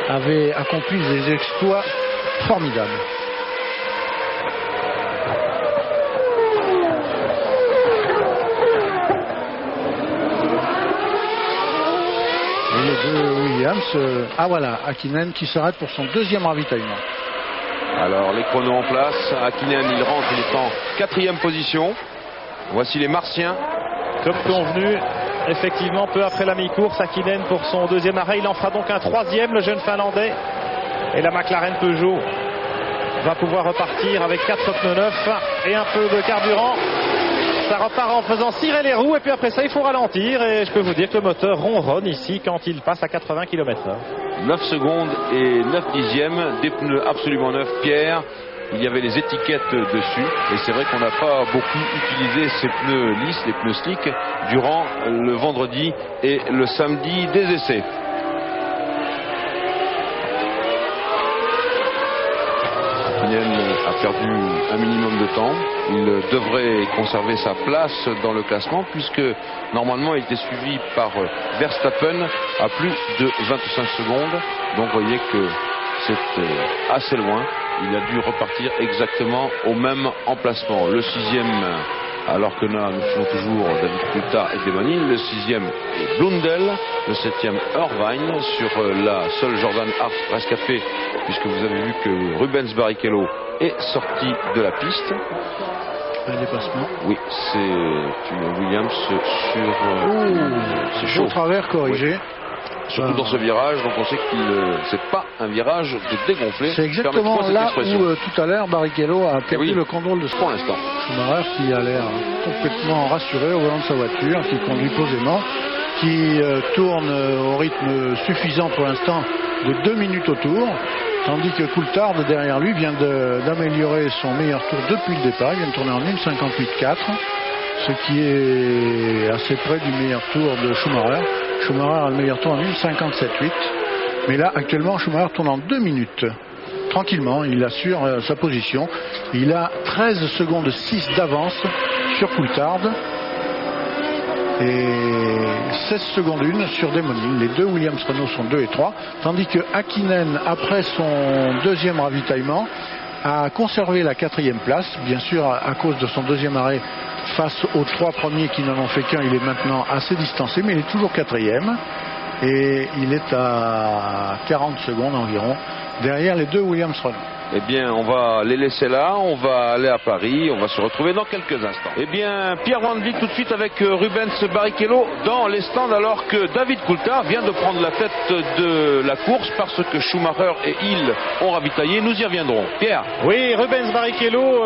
avait accompli des exploits formidables. Et les 2 Williams, voilà, Hakkinen qui s'arrête pour son 2e ravitaillement. Alors les chronos en place, Hakkinen il rentre, il est en 4e position. Voici les Martiens. Comme convenu, effectivement, peu après la mi-course, Hakkinen pour son 2e arrêt, il en fera donc un 3e, le jeune Finlandais. Et la McLaren Peugeot va pouvoir repartir avec 4 pneus neufs et un peu de carburant. Ça repart en faisant cirer les roues et puis après ça il faut ralentir, et je peux vous dire que le moteur ronronne ici quand il passe à 80 km/h. 9 secondes et 9 dixièmes, des pneus absolument neufs, Pierre, il y avait les étiquettes dessus. Et c'est vrai qu'on n'a pas beaucoup utilisé ces pneus lisses, les pneus slick, durant le vendredi et le samedi des essais. A perdu un minimum de temps. Il devrait conserver sa place dans le classement puisque normalement il était suivi par Verstappen à plus de 25 secondes. Donc vous voyez que c'est assez loin. Il a dû repartir exactement au même emplacement. Le sixième, alors que là nous faisons toujours David Coulthard et Damon Hill. Le sixième est Blundell. Le septième Irvine sur la seule Jordan Hart rescapée, puisque vous avez vu que Rubens Barrichello est sorti de la piste. Un dépassement. Oui, c'est une Williams sur... c'est chaud. Au travers corrigé. Oui. Surtout dans ce virage, donc on sait que c'est pas un virage de dégonflé. C'est exactement là où tout à l'heure Barrichello a perdu le contrôle de ce pour l'instant. Schumacher qui a l'air complètement rassuré au volant de sa voiture, qui conduit posément, qui tourne au rythme suffisant pour l'instant de 2 minutes au tour, tandis que Coulthard derrière lui vient d'améliorer son meilleur tour depuis le départ. Il vient de tourner en 1,58,4, ce qui est assez près du meilleur tour de Schumacher. Schumacher a le meilleur tour en 1,57,8, mais là actuellement Schumacher tourne en 2 minutes. Tranquillement, il assure sa position. Il a 13 secondes 6 d'avance sur Coulthard et 16 secondes 1 sur Damon Hill. Les deux Williams Renault sont 2 et 3, tandis que Häkkinen, après son deuxième ravitaillement, a conservé la 4e place, bien sûr à cause de son deuxième arrêt face aux 3 premiers qui n'en ont fait qu'un. Il est maintenant assez distancé, mais il est toujours 4e et il est à 40 secondes environ derrière les deux Williams Renault. Eh bien, on va les laisser là, on va aller à Paris, on va se retrouver dans quelques instants. Eh bien, Pierre Van Vliet tout de suite avec Rubens Barrichello dans les stands, alors que David Coulthard vient de prendre la tête de la course parce que Schumacher et Hill ont ravitaillé. Nous y reviendrons. Pierre. Oui, Rubens Barrichello,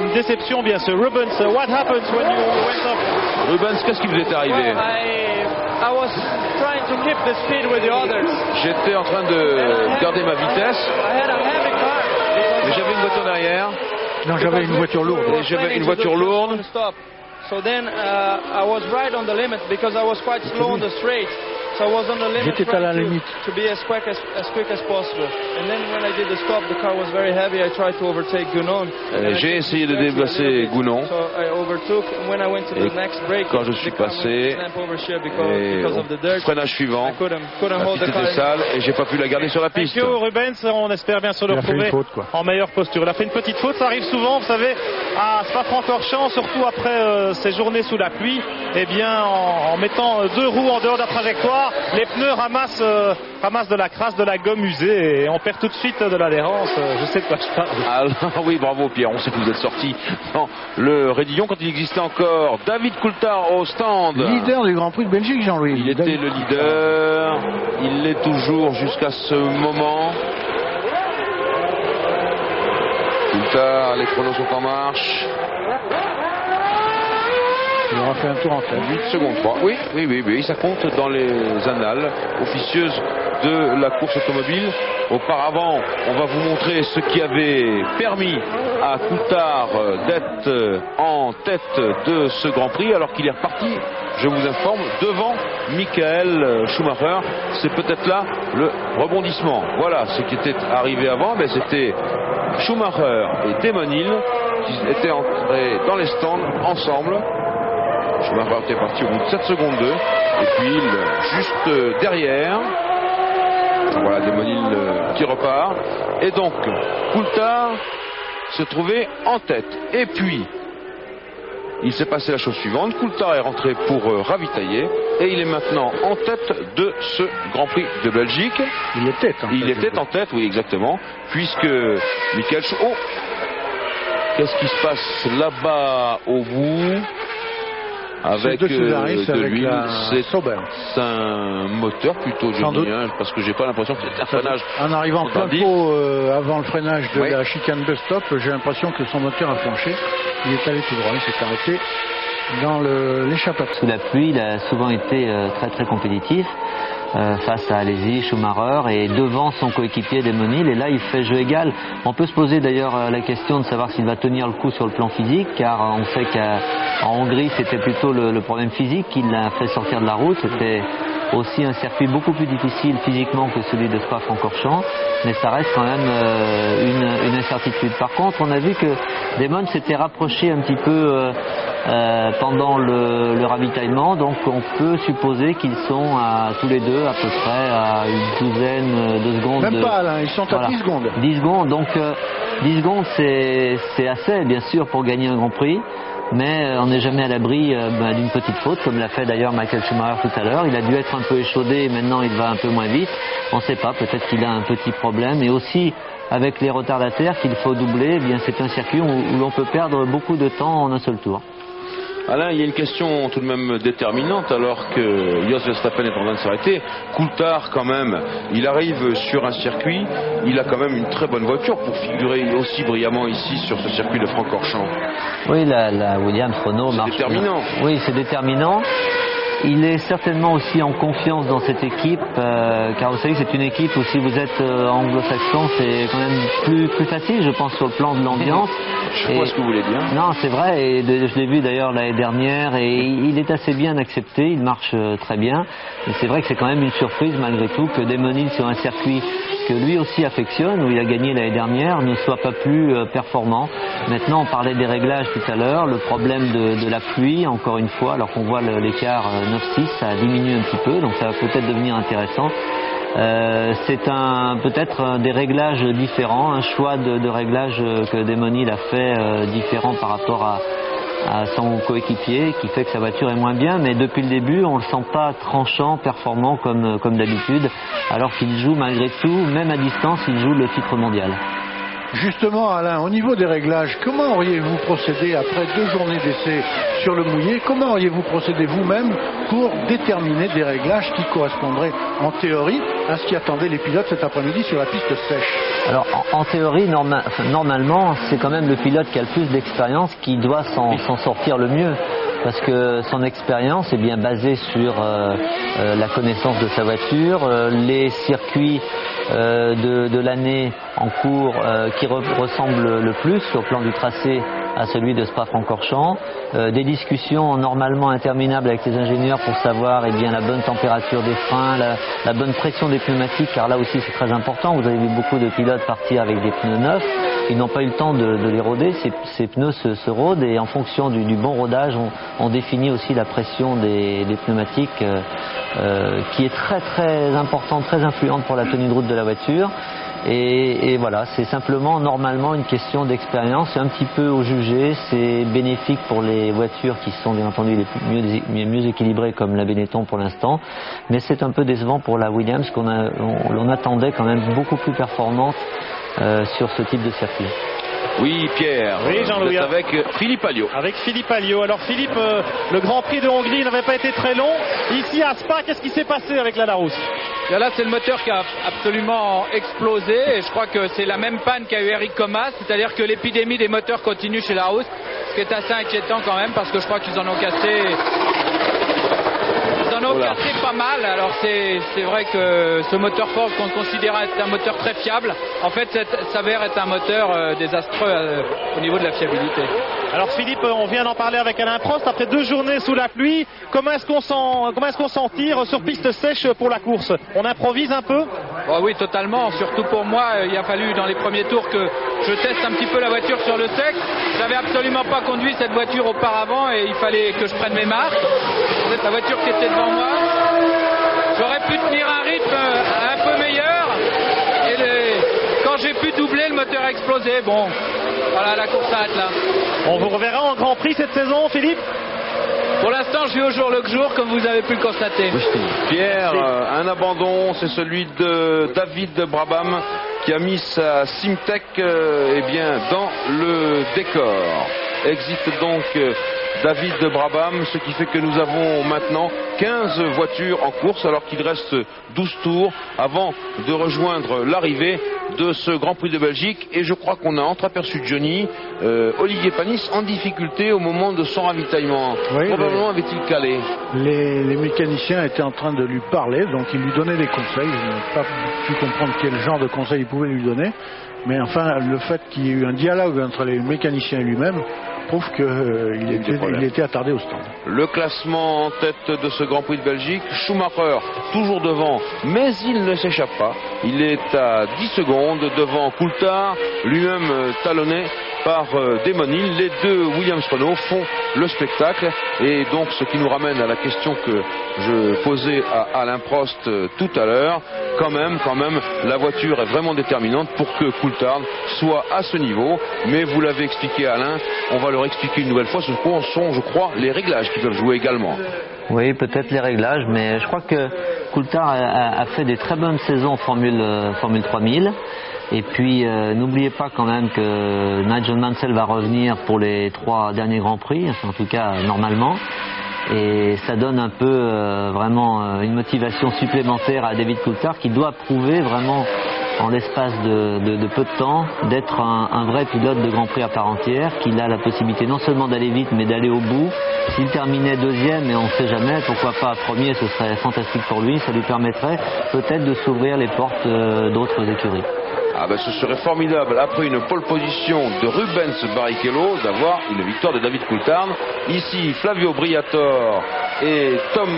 une déception bien sûr. Rubens, what happens when you went up? Rubens, qu'est-ce qui vous est arrivé? I was trying to keep the speed with the others. J'étais en train de garder ma vitesse. I had a heavy car. Mais j'avais une voiture derrière. Non, j'avais une voiture lourde. Et j'avais une voiture lourde. So then I was right on the limit because I was quite slow on the straight. So I was on the limit. J'étais à la limite. To be as quick as possible. And then when I did the stop, the car was very heavy. I tried to overtake Gounon. J'ai essayé de déplacer Gounon. So I overtook. And when I went to the next break, quand je suis passé, because of the dirt, freinage suivant, I couldn't la hold piste the car. était sale et j'ai pas pu la garder sur la piste. Rubens, on espère bien se le retrouver en meilleure posture. Il a fait une petite faute, ça arrive souvent, vous savez, à Spa-Francorchamps, surtout après ces journées sous la pluie. Eh bien, en mettant 2 roues en dehors de la trajectoire, les pneus ramassent de la crasse, de la gomme usée et on perd tout de suite de l'adhérence. Je sais de quoi je parle. Alors, oui, bravo Pierre, on sait que vous êtes sorti dans le Raidillon quand il existait encore David Coulthard au stand. Leader du Grand Prix de Belgique, Jean-Louis. Il était le leader, il l'est toujours jusqu'à ce moment. Coulthard, les chronos sont en marche. Il aura fait un tour en tête. 8 secondes 3. Oui, ça compte dans les annales officieuses de la course automobile. Auparavant, on va vous montrer ce qui avait permis à Coulthard d'être en tête de ce Grand Prix, alors qu'il est reparti, je vous informe, devant Michael Schumacher. C'est peut-être là le rebondissement. Voilà ce qui était arrivé avant, mais c'était Schumacher et Damon Hill qui étaient entrés dans les stands ensemble. Schumacher était parti au bout de 7 secondes 2 et puis juste derrière, voilà Damon Hill qui repart, et donc Coulthard se trouvait en tête. Et puis il s'est passé la chose suivante, Coulthard est rentré pour ravitailler et il est maintenant en tête de ce Grand Prix de Belgique. Il était en tête, oui exactement, puisque Michael Schumacher, qu'est-ce qui se passe là-bas au bout? Avec de l'huile, c'est un moteur plutôt, je dis, parce que j'ai pas l'impression que c'est un freinage. En arrivant plein pot avant le freinage de la chicane de stop, j'ai l'impression que son moteur a flanché. Il est allé tout droit, il s'est arrêté dans l'échappatoire. Sous la pluie, il a souvent été très très compétitif. face à Alesi, Schumacher, et devant son coéquipier Damon Hill, et là il fait jeu égal. On peut se poser d'ailleurs la question de savoir s'il va tenir le coup sur le plan physique, car on sait qu'en Hongrie c'était plutôt le problème physique qui l'a fait sortir de la route. C'était aussi un circuit beaucoup plus difficile physiquement que celui de Spa-Francorchamps, mais ça reste quand même une incertitude. Par contre, on a vu que Damon s'était rapproché un petit peu pendant le ravitaillement, donc on peut supposer qu'ils sont tous les deux à peu près à une douzaine de secondes. Même pas Alain, ils sont à 10 secondes. 10 secondes, donc 10 secondes c'est assez bien sûr pour gagner un Grand Prix. Mais on n'est jamais à l'abri d'une petite faute, comme l'a fait d'ailleurs Michael Schumacher tout à l'heure. Il a dû être un peu échaudé et maintenant il va un peu moins vite. On ne sait pas, peut-être qu'il a un petit problème. Et aussi, avec les retardataires qu'il faut doubler, eh bien c'est un circuit où l'on peut perdre beaucoup de temps en un seul tour. Alain, il y a une question tout de même déterminante alors que Jos Verstappen est en train de s'arrêter. Coulthard quand même, il arrive sur un circuit, il a quand même une très bonne voiture pour figurer aussi brillamment ici sur ce circuit de Francorchamps. Oui, la Williams Renault marche. C'est déterminant. Oui, c'est déterminant. Il est certainement aussi en confiance dans cette équipe, car vous savez que c'est une équipe où si vous êtes anglo-saxon, c'est quand même plus facile, je pense, sur le plan de l'ambiance. Je vois ce que vous voulez dire. Non, c'est vrai, et je l'ai vu d'ailleurs l'année dernière, et il est assez bien accepté, il marche très bien. Et c'est vrai que c'est quand même une surprise malgré tout que Damon Hill sur un circuit que lui aussi affectionne, où il a gagné l'année dernière, ne soit pas plus performant. Maintenant, on parlait des réglages tout à l'heure, le problème de la pluie, encore une fois, alors qu'on voit l'écart 9-6, ça diminue un petit peu, donc ça va peut-être devenir intéressant. C'est peut-être des réglages différents, un choix de réglage que Damon Hill a fait différent par rapport à son coéquipier, qui fait que sa voiture est moins bien, mais depuis le début on le sent pas tranchant, performant comme d'habitude, alors qu'il joue malgré tout, même à distance, il joue le titre mondial. Justement, Alain, au niveau des réglages, comment auriez-vous procédé après 2 journées d'essai sur le mouillé? Comment auriez-vous procédé vous-même pour déterminer des réglages qui correspondraient en théorie à ce qui attendait les pilotes cet après-midi sur la piste sèche? Alors en théorie, normalement, c'est quand même le pilote qui a le plus d'expérience qui doit s'en sortir le mieux. Parce que son expérience est bien basée sur la connaissance de sa voiture, les circuits de l'année en cours qui ressemblent le plus au plan du tracé à celui de Spa-Francorchamps, des discussions normalement interminables avec les ingénieurs pour savoir bien la bonne température des freins, la bonne pression des pneumatiques, car là aussi c'est très important. Vous avez vu beaucoup de pilotes partir avec des pneus neufs, ils n'ont pas eu le temps de les roder, ces pneus se rodent, et en fonction du bon rodage on définit aussi la pression des pneumatiques qui est très très importante, très influente pour la tenue de route de la voiture. Et voilà, c'est simplement normalement une question d'expérience, c'est un petit peu au jugé, c'est bénéfique pour les voitures qui sont bien entendu les mieux équilibrées comme la Benetton pour l'instant, mais c'est un peu décevant pour la Williams qu'on attendait quand même beaucoup plus performante sur ce type de circuit. Oui, Pierre, oui, Jean-Louis, avec Philippe Alliot. Avec Philippe Alliot. Alors Philippe, le Grand Prix de Hongrie n'avait pas été très long. Ici à Spa, qu'est-ce qui s'est passé avec la Larousse? Là, c'est le moteur qui a absolument explosé, et je crois que c'est la même panne qu'a eu Eric Comas, c'est-à-dire que l'épidémie des moteurs continue chez Larousse, ce qui est assez inquiétant quand même, parce que je crois qu'ils en ont cassé pas mal. Alors c'est vrai que ce moteur Ford qu'on considère être un moteur très fiable, en fait s'avère être un moteur désastreux au niveau de la fiabilité. Alors Philippe, on vient d'en parler avec Alain Prost, après 2 journées sous la pluie, comment est-ce qu'on s'en tire sur piste sèche pour la course? On improvise un peu? Oh oui, totalement, surtout pour moi, il a fallu dans les premiers tours que je teste un petit peu la voiture sur le sec. J'avais absolument pas conduit cette voiture auparavant et il fallait que je prenne mes marques. C'est la voiture qui était devant moi. J'aurais pu tenir un rythme un peu meilleur et quand j'ai pu doubler, le moteur a explosé. Bon, voilà, la course s'arrête là. On vous reverra en Grand Prix cette saison, Philippe? Pour l'instant, je vis au jour le jour, comme vous avez pu le constater. Pierre, un abandon, c'est celui de David Brabham qui a mis sa Simtech dans le décor. Exit donc David de Brabham, ce qui fait que nous avons maintenant 15 voitures en course alors qu'il reste 12 tours avant de rejoindre l'arrivée de ce Grand Prix de Belgique. Et je crois qu'on a entreaperçu Johnny, Olivier Panis en difficulté au moment de son ravitaillement. Oui, probablement avait-il calé. Les mécaniciens étaient en train de lui parler, donc ils lui donnaient des conseils. Je n'ai pas pu comprendre quel genre de conseils ils pouvaient lui donner, mais enfin le fait qu'il y ait eu un dialogue entre les mécaniciens et lui-même prouve qu'il était attardé au stand. Le classement en tête de ce Grand Prix de Belgique, Schumacher toujours devant, mais il ne s'échappe pas. Il est à 10 secondes devant Coulthard, lui-même talonné par Damon Hill. Les deux Williams-Renault font le spectacle, et donc ce qui nous ramène à la question que je posais à Alain Prost tout à l'heure. Quand même, la voiture est vraiment déterminante pour que Coulthard soit à ce niveau, mais vous l'avez expliqué Alain, on va leur expliquer une nouvelle fois, ce sont je crois les réglages qui peuvent jouer également. Oui, peut-être les réglages, mais je crois que Coulthard a fait des très bonnes saisons en Formule 3000. Et puis n'oubliez pas quand même que Nigel Mansell va revenir pour les 3 derniers Grands Prix, enfin, en tout cas normalement. Et ça donne un peu vraiment une motivation supplémentaire à David Coulthard, qui doit prouver vraiment en l'espace de peu de temps d'être un vrai pilote de Grand Prix à part entière, qu'il a la possibilité non seulement d'aller vite mais d'aller au bout. S'il terminait deuxième, et on ne sait jamais, pourquoi pas premier, ce serait fantastique pour lui, ça lui permettrait peut-être de s'ouvrir les portes d'autres écuries. Ah ben ce serait formidable, après une pole position de Rubens Barrichello, d'avoir une victoire de David Coulthard. Ici, Flavio Briatore et Tom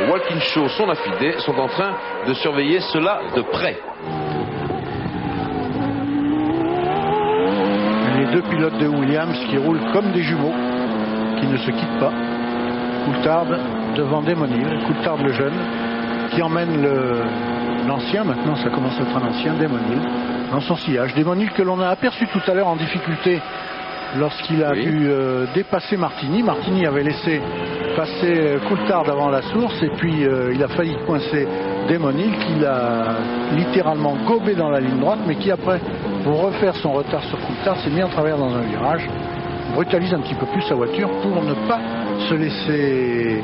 Walkinshaw, son affidé, sont en train de surveiller cela de près. Les deux pilotes de Williams qui roulent comme des jumeaux, qui ne se quittent pas. Coulthard devant Damon Hill, Coulthard le jeune, qui emmène l'ancien, maintenant ça commence à être un ancien, Damon Hill, dans son sillage. Damon Hill que l'on a aperçu tout à l'heure en difficulté lorsqu'il a pu dépasser Martini. Martini avait laissé passer Coulthard avant la source, et puis il a failli coincer Damon Hill, qu'il a littéralement gobé dans la ligne droite, mais qui après, pour refaire son retard sur Coulthard, s'est mis en travers dans un virage, brutalise un petit peu plus sa voiture pour ne pas se laisser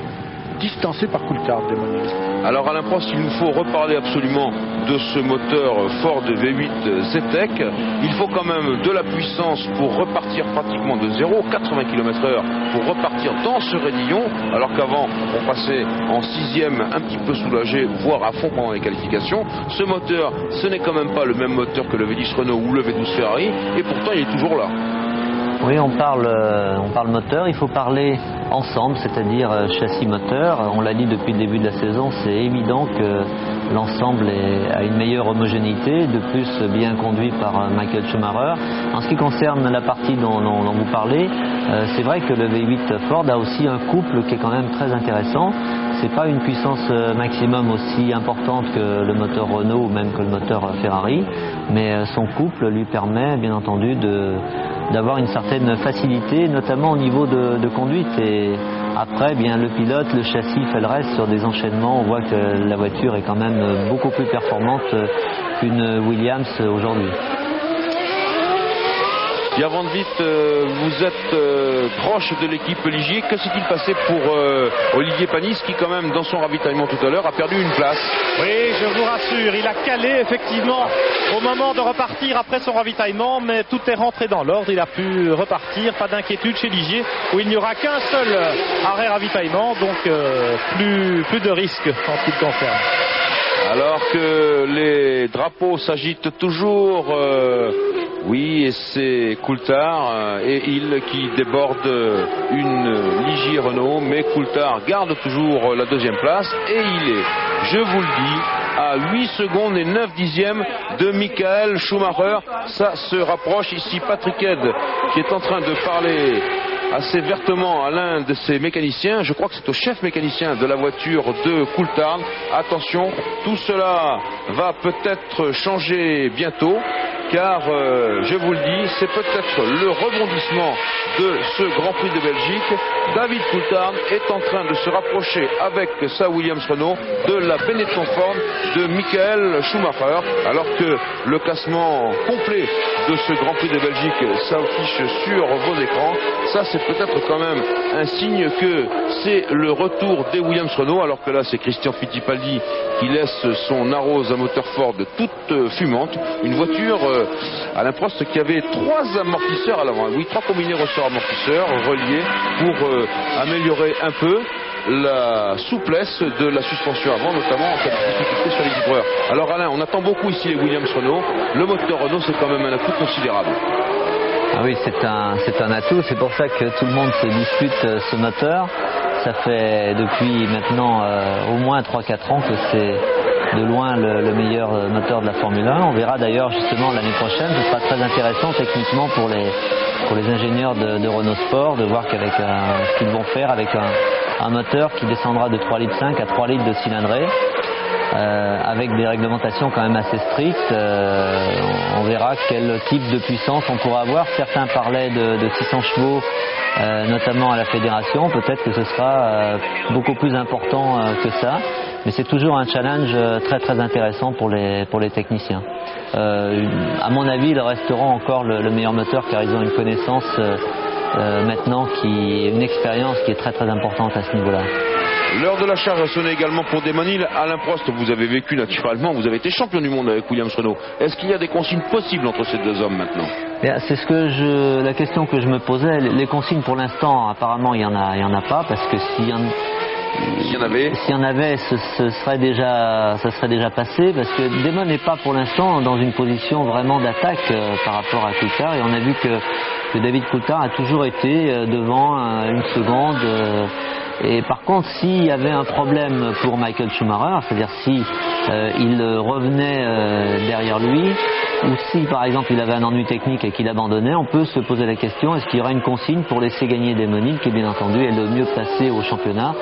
distancé par Coulthard, Damon Hill. Alors Alain Prost, il nous faut reparler absolument de ce moteur Ford V8 Zetec. Il faut quand même de la puissance pour repartir pratiquement de zéro, 80 km/h pour repartir dans ce raidillon, alors qu'avant on passait en 6e un petit peu soulagé, voire à fond pendant les qualifications. Ce moteur, ce n'est quand même pas le même moteur que le V10 Renault ou le V12 Ferrari, et pourtant il est toujours là. Oui, on parle moteur, il faut parler ensemble, c'est-à-dire châssis moteur. On l'a dit depuis le début de la saison, c'est évident que l'ensemble a une meilleure homogénéité, de plus bien conduit par Michael Schumacher. En ce qui concerne la partie dont vous parlez, c'est vrai que le V8 Ford a aussi un couple qui est quand même très intéressant. C'est pas une puissance maximum aussi importante que le moteur Renault ou même que le moteur Ferrari, mais son couple lui permet bien entendu d'avoir une certaine facilité, notamment au niveau de conduite. Et après, bien le pilote, le châssis fait le reste sur des enchaînements. On voit que la voiture est quand même beaucoup plus performante qu'une Williams aujourd'hui. Pierre Van Vliet, vous êtes proche de l'équipe Ligier. Que s'est-il passé pour Olivier Panis, qui quand même dans son ravitaillement tout à l'heure a perdu une place? Oui, je vous rassure, il a calé effectivement au moment de repartir après son ravitaillement, mais tout est rentré dans l'ordre, il a pu repartir, pas d'inquiétude chez Ligier, où il n'y aura qu'un seul arrêt ravitaillement, donc plus de risque en ce qui le concerne. Alors que les drapeaux s'agitent toujours, oui, et c'est Coulthard et Hill qui déborde une Ligier Renault, mais Coulthard garde toujours la deuxième place, et il est, je vous le dis, à 8 secondes et 9 dixièmes de Michael Schumacher. Ça se rapproche. Ici Patrick Head qui est en train de parler assez vertement à l'un de ses mécaniciens. Je crois que c'est au chef mécanicien de la voiture de Coulthard. Attention, tout cela va peut-être changer bientôt, car je vous le dis, c'est peut-être le rebondissement de ce Grand Prix de Belgique. David Coulthard est en train de se rapprocher avec sa Williams-Renault de la Benetton Ford de Michael Schumacher, alors que le classement complet de ce Grand Prix de Belgique s'affiche sur vos écrans. Ça, c'est peut-être quand même un signe que c'est le retour des Williams-Renault, alors que là, c'est Christian Fittipaldi qui laisse son Arrows à moteur Ford toute fumante. Une voiture Alain Prost qui avait 3 amortisseurs à l'avant. Oui, 3 combinés ressorts amortisseurs reliés pour améliorer un peu la souplesse de la suspension avant, notamment en cas de difficulté sur les vibreurs. Alors Alain, on attend beaucoup ici les Williams-Renault. Le moteur Renault, c'est quand même un atout considérable. Ah oui, c'est un atout. C'est pour ça que tout le monde se dispute ce moteur. Ça fait depuis maintenant au moins 3-4 ans que c'est de loin le meilleur moteur de la Formule 1. On verra d'ailleurs justement l'année prochaine. Ce sera très intéressant techniquement pour les ingénieurs de Renault Sport de voir qu'avec ce qu'ils vont faire avec un moteur qui descendra de 3,5 litres à 3 litres de cylindrée. Avec des réglementations quand même assez strictes, on verra quel type de puissance on pourra avoir. Certains parlaient de 600 chevaux, notamment à la fédération. Peut-être que ce sera beaucoup plus important que ça, mais c'est toujours un challenge très très intéressant pour les techniciens. À mon avis, ils resteront encore le meilleur moteur car ils ont une connaissance maintenant, une expérience qui est très très importante à ce niveau-là. L'heure de la charge a sonné également pour Damon Hill. Alain Prost, vous avez vécu naturellement, vous avez été champion du monde avec Williams-Renault. Est-ce qu'il y a des consignes possibles entre ces deux hommes maintenant? C'est la question que je me posais. Les consignes pour l'instant, apparemment, il y en a pas, parce que s'il y en avait, ce serait déjà passé, parce que Damon n'est pas pour l'instant dans une position vraiment d'attaque par rapport à Coulthard, et on a vu que David Coulthard a toujours été devant une seconde. Et par contre, s'il y avait un problème pour Michael Schumacher, c'est-à-dire si il revenait derrière lui, ou si par exemple il avait un ennui technique et qu'il abandonnait, on peut se poser la question, est-ce qu'il y aura une consigne pour laisser gagner Damon Hill, qui bien entendu est le mieux placé au championnat?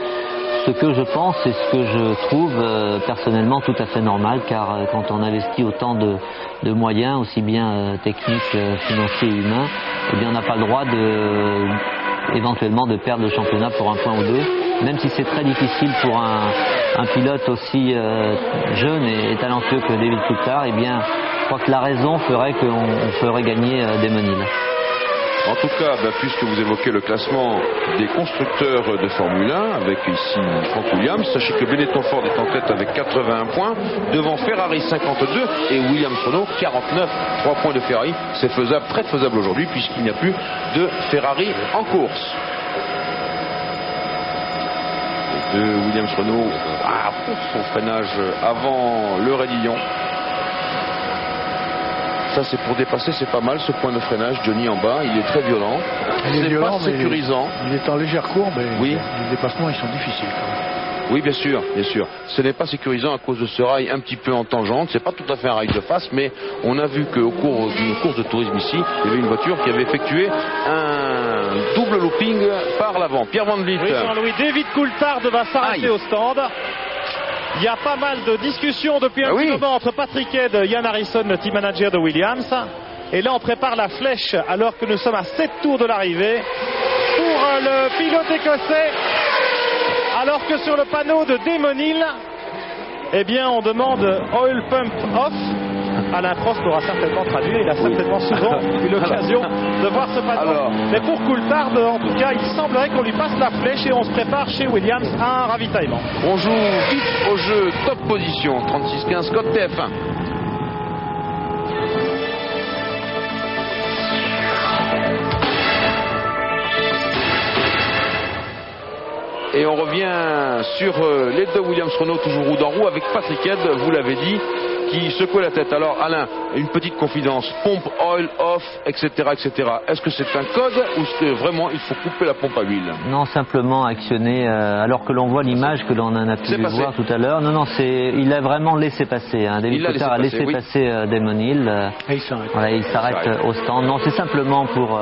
Ce que je pense et ce que je trouve personnellement tout à fait normal, car quand on investit autant de moyens, aussi bien techniques, financiers et humains, eh bien on n'a pas le droit éventuellement de perdre le championnat pour un point ou deux, même si c'est très difficile pour un pilote aussi jeune et talentueux que David Coulthard. Eh bien, je crois que la raison ferait qu'on ferait gagner Damon Hill. En tout cas, puisque vous évoquez le classement des constructeurs de Formule 1, avec ici Frank Williams, sachez que Benetton Ford est en tête avec 81 points, devant Ferrari 52 et Williams-Renault 49. 3 points de Ferrari, c'est faisable, très faisable aujourd'hui, puisqu'il n'y a plus de Ferrari en course. Et de Williams-Renault pour son freinage avant le raidillon. Ça, c'est pour dépasser, c'est pas mal ce point de freinage. Johnny en bas, il est très violent. C'est pas sécurisant. Il est en légère courbe et oui. Les dépassements ils sont difficiles quand même. Oui, bien sûr, bien sûr. Ce n'est pas sécurisant à cause de ce rail un petit peu en tangente. C'est pas tout à fait un rail de face, mais on a vu qu'au cours d'une course de tourisme ici, il y avait une voiture qui avait effectué un double looping par l'avant. Pierre Van Vliet. Oui, Jean-Louis, David Coulthard va s'arrêter au stand. Il y a pas mal de discussions depuis un petit moment entre Patrick Head et Ian Harrison, le team manager de Williams. Et là, on prépare la flèche alors que nous sommes à 7 tours de l'arrivée pour le pilote écossais. Alors que sur le panneau de Damon Hill, eh bien, on demande oil pump off. Alain Prost l'aura certainement traduit, il a certainement souvent eu l'occasion de voir ce panneau. Mais pour Coulthard, en tout cas, il semblerait qu'on lui passe la flèche et on se prépare chez Williams à un ravitaillement. On joue vite au jeu, top position, 36-15 code TF1. Et on revient sur les deux Williams-Renault, toujours roue dans roue, avec Patrick Head, vous l'avez dit, qui secoue la tête. Alors Alain, une petite confidence, pompe, oil, off, etc. etc. Est-ce que c'est un code ou est-ce que vraiment il faut couper la pompe à huile? Non, simplement actionner, alors que l'on voit l'image que l'on en a pu voir tout à l'heure. Non, il a vraiment laissé passer. David Coulthard a laissé passer Damon Hill. Et il s'arrête. Voilà, il s'arrête au stand. Non, c'est simplement pour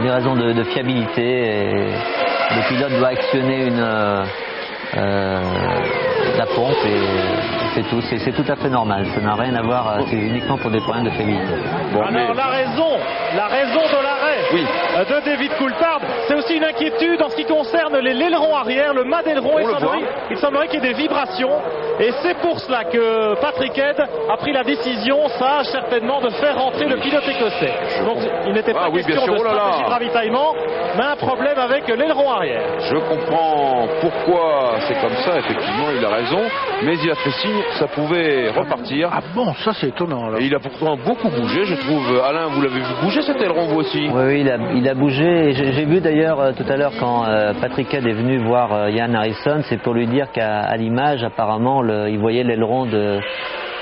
des raisons de fiabilité. Et le pilote doit actionner la pompe et c'est tout. C'est tout à fait normal. Ça n'a rien à voir. C'est uniquement pour des problèmes de fébrilité. Bon, alors la raison de l'arrêt de David Coulthard, c'est aussi une inquiétude en ce qui concerne l'aileron arrière, le mât d'aileron. Il semblerait qu'il y ait des vibrations et c'est pour cela que Patrick Head a pris la décision sage certainement de faire rentrer le pilote écossais. Donc il n'était pas question de stratégie de ravitaillement, mais un problème avec l'aileron arrière. Je comprends pourquoi c'est comme ça, effectivement il a raison, mais il a fait signe que ça pouvait repartir. Ah bon, ça c'est étonnant là. Et il a pourtant beaucoup bougé, je trouve. Alain, vous l'avez vu bouger cet aileron vous aussi? Oui, il a bougé. J'ai vu d'ailleurs tout à l'heure quand Patrick Head est venu voir Ian Harrison, c'est pour lui dire qu'à l'image apparemment il voyait l'aileron de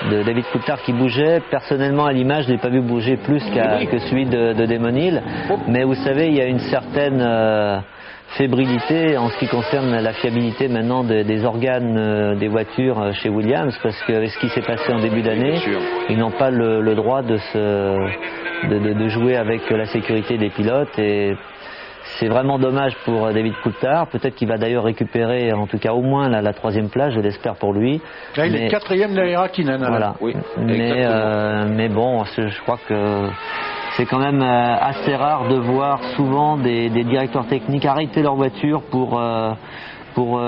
David Coulthard qui bougeait. Personnellement à l'image je n'ai pas vu bouger plus que celui de Damon Hill, mais vous savez il y a une certaine fébrilité en ce qui concerne la fiabilité maintenant des organes des voitures chez Williams, parce que ce qui s'est passé en début d'année, ils n'ont pas le droit de jouer avec la sécurité des pilotes et c'est vraiment dommage pour David Coulthard. Peut-être qu'il va d'ailleurs récupérer en tout cas au moins la 3e place, je l'espère pour lui. Là il est 4e derrière Hakkinen. Voilà. Oui, mais bon, je crois que c'est quand même assez rare de voir souvent des directeurs techniques arrêter leur voiture pour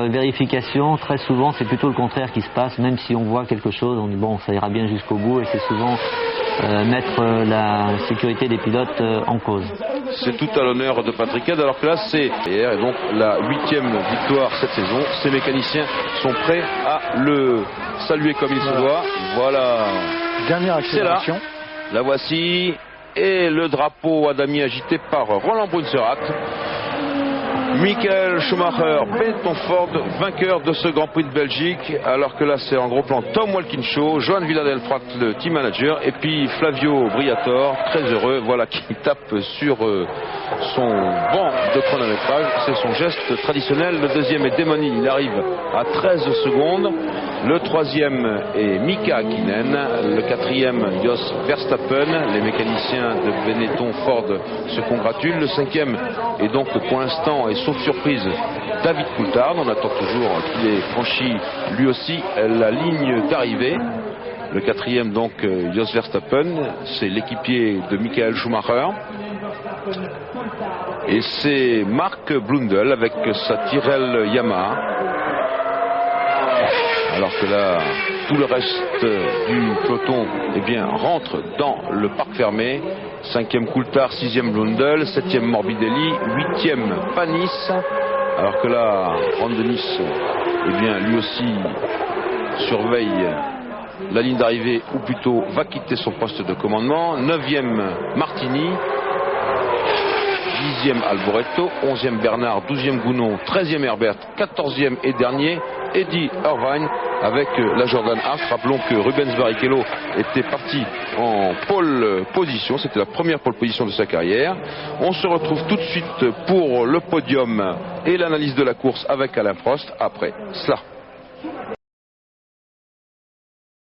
vérification. Très souvent c'est plutôt le contraire qui se passe, même si on voit quelque chose, on dit bon ça ira bien jusqu'au bout, et c'est souvent mettre la sécurité des pilotes en cause. C'est tout à l'honneur de Patrick Head, alors que là c'est et donc la 8e victoire cette saison. Ces mécaniciens sont prêts à le saluer comme il se doit. Voilà. Dernière accélération. La voici. Et le drapeau à damier agité par Roland Brunserat. Michael Schumacher, Benetton Ford, vainqueur de ce Grand Prix de Belgique, alors que là c'est en gros plan Tom Walkinshaw, Johan Villadelfrat, le team manager, et puis Flavio Briatore, très heureux, voilà, qui tape sur son banc de chronométrage. C'est son geste traditionnel. Le deuxième est Damon Hill, il arrive à 13 secondes. Le 3e est Mika Hakkinen, le 4e Jos Verstappen. Les mécaniciens de Benetton Ford se congratulent. Le 5e est donc pour l'instant, et sauf surprise, David Coulthard. On attend toujours qu'il ait franchi lui aussi la ligne d'arrivée. Le 4e donc Jos Verstappen, c'est l'équipier de Michael Schumacher. Et c'est Mark Blundell avec sa Tyrrell Yamaha. Alors que là, tout le reste du peloton rentre dans le parc fermé. 5e Coulthard, 6e Blundell, 7e Morbidelli, 8e Panis. Alors que là, Ron Dennis, lui aussi surveille la ligne d'arrivée, ou plutôt va quitter son poste de commandement. 9e Martini, 10e Alboreto, 11e Bernard, 12e Gounon, 13e Herbert, 14e et dernier Eddie Irvine avec la Jordan Haas. Rappelons que Rubens Barrichello était parti en pole position, c'était la première pole position de sa carrière. On se retrouve tout de suite pour le podium et l'analyse de la course avec Alain Prost après cela.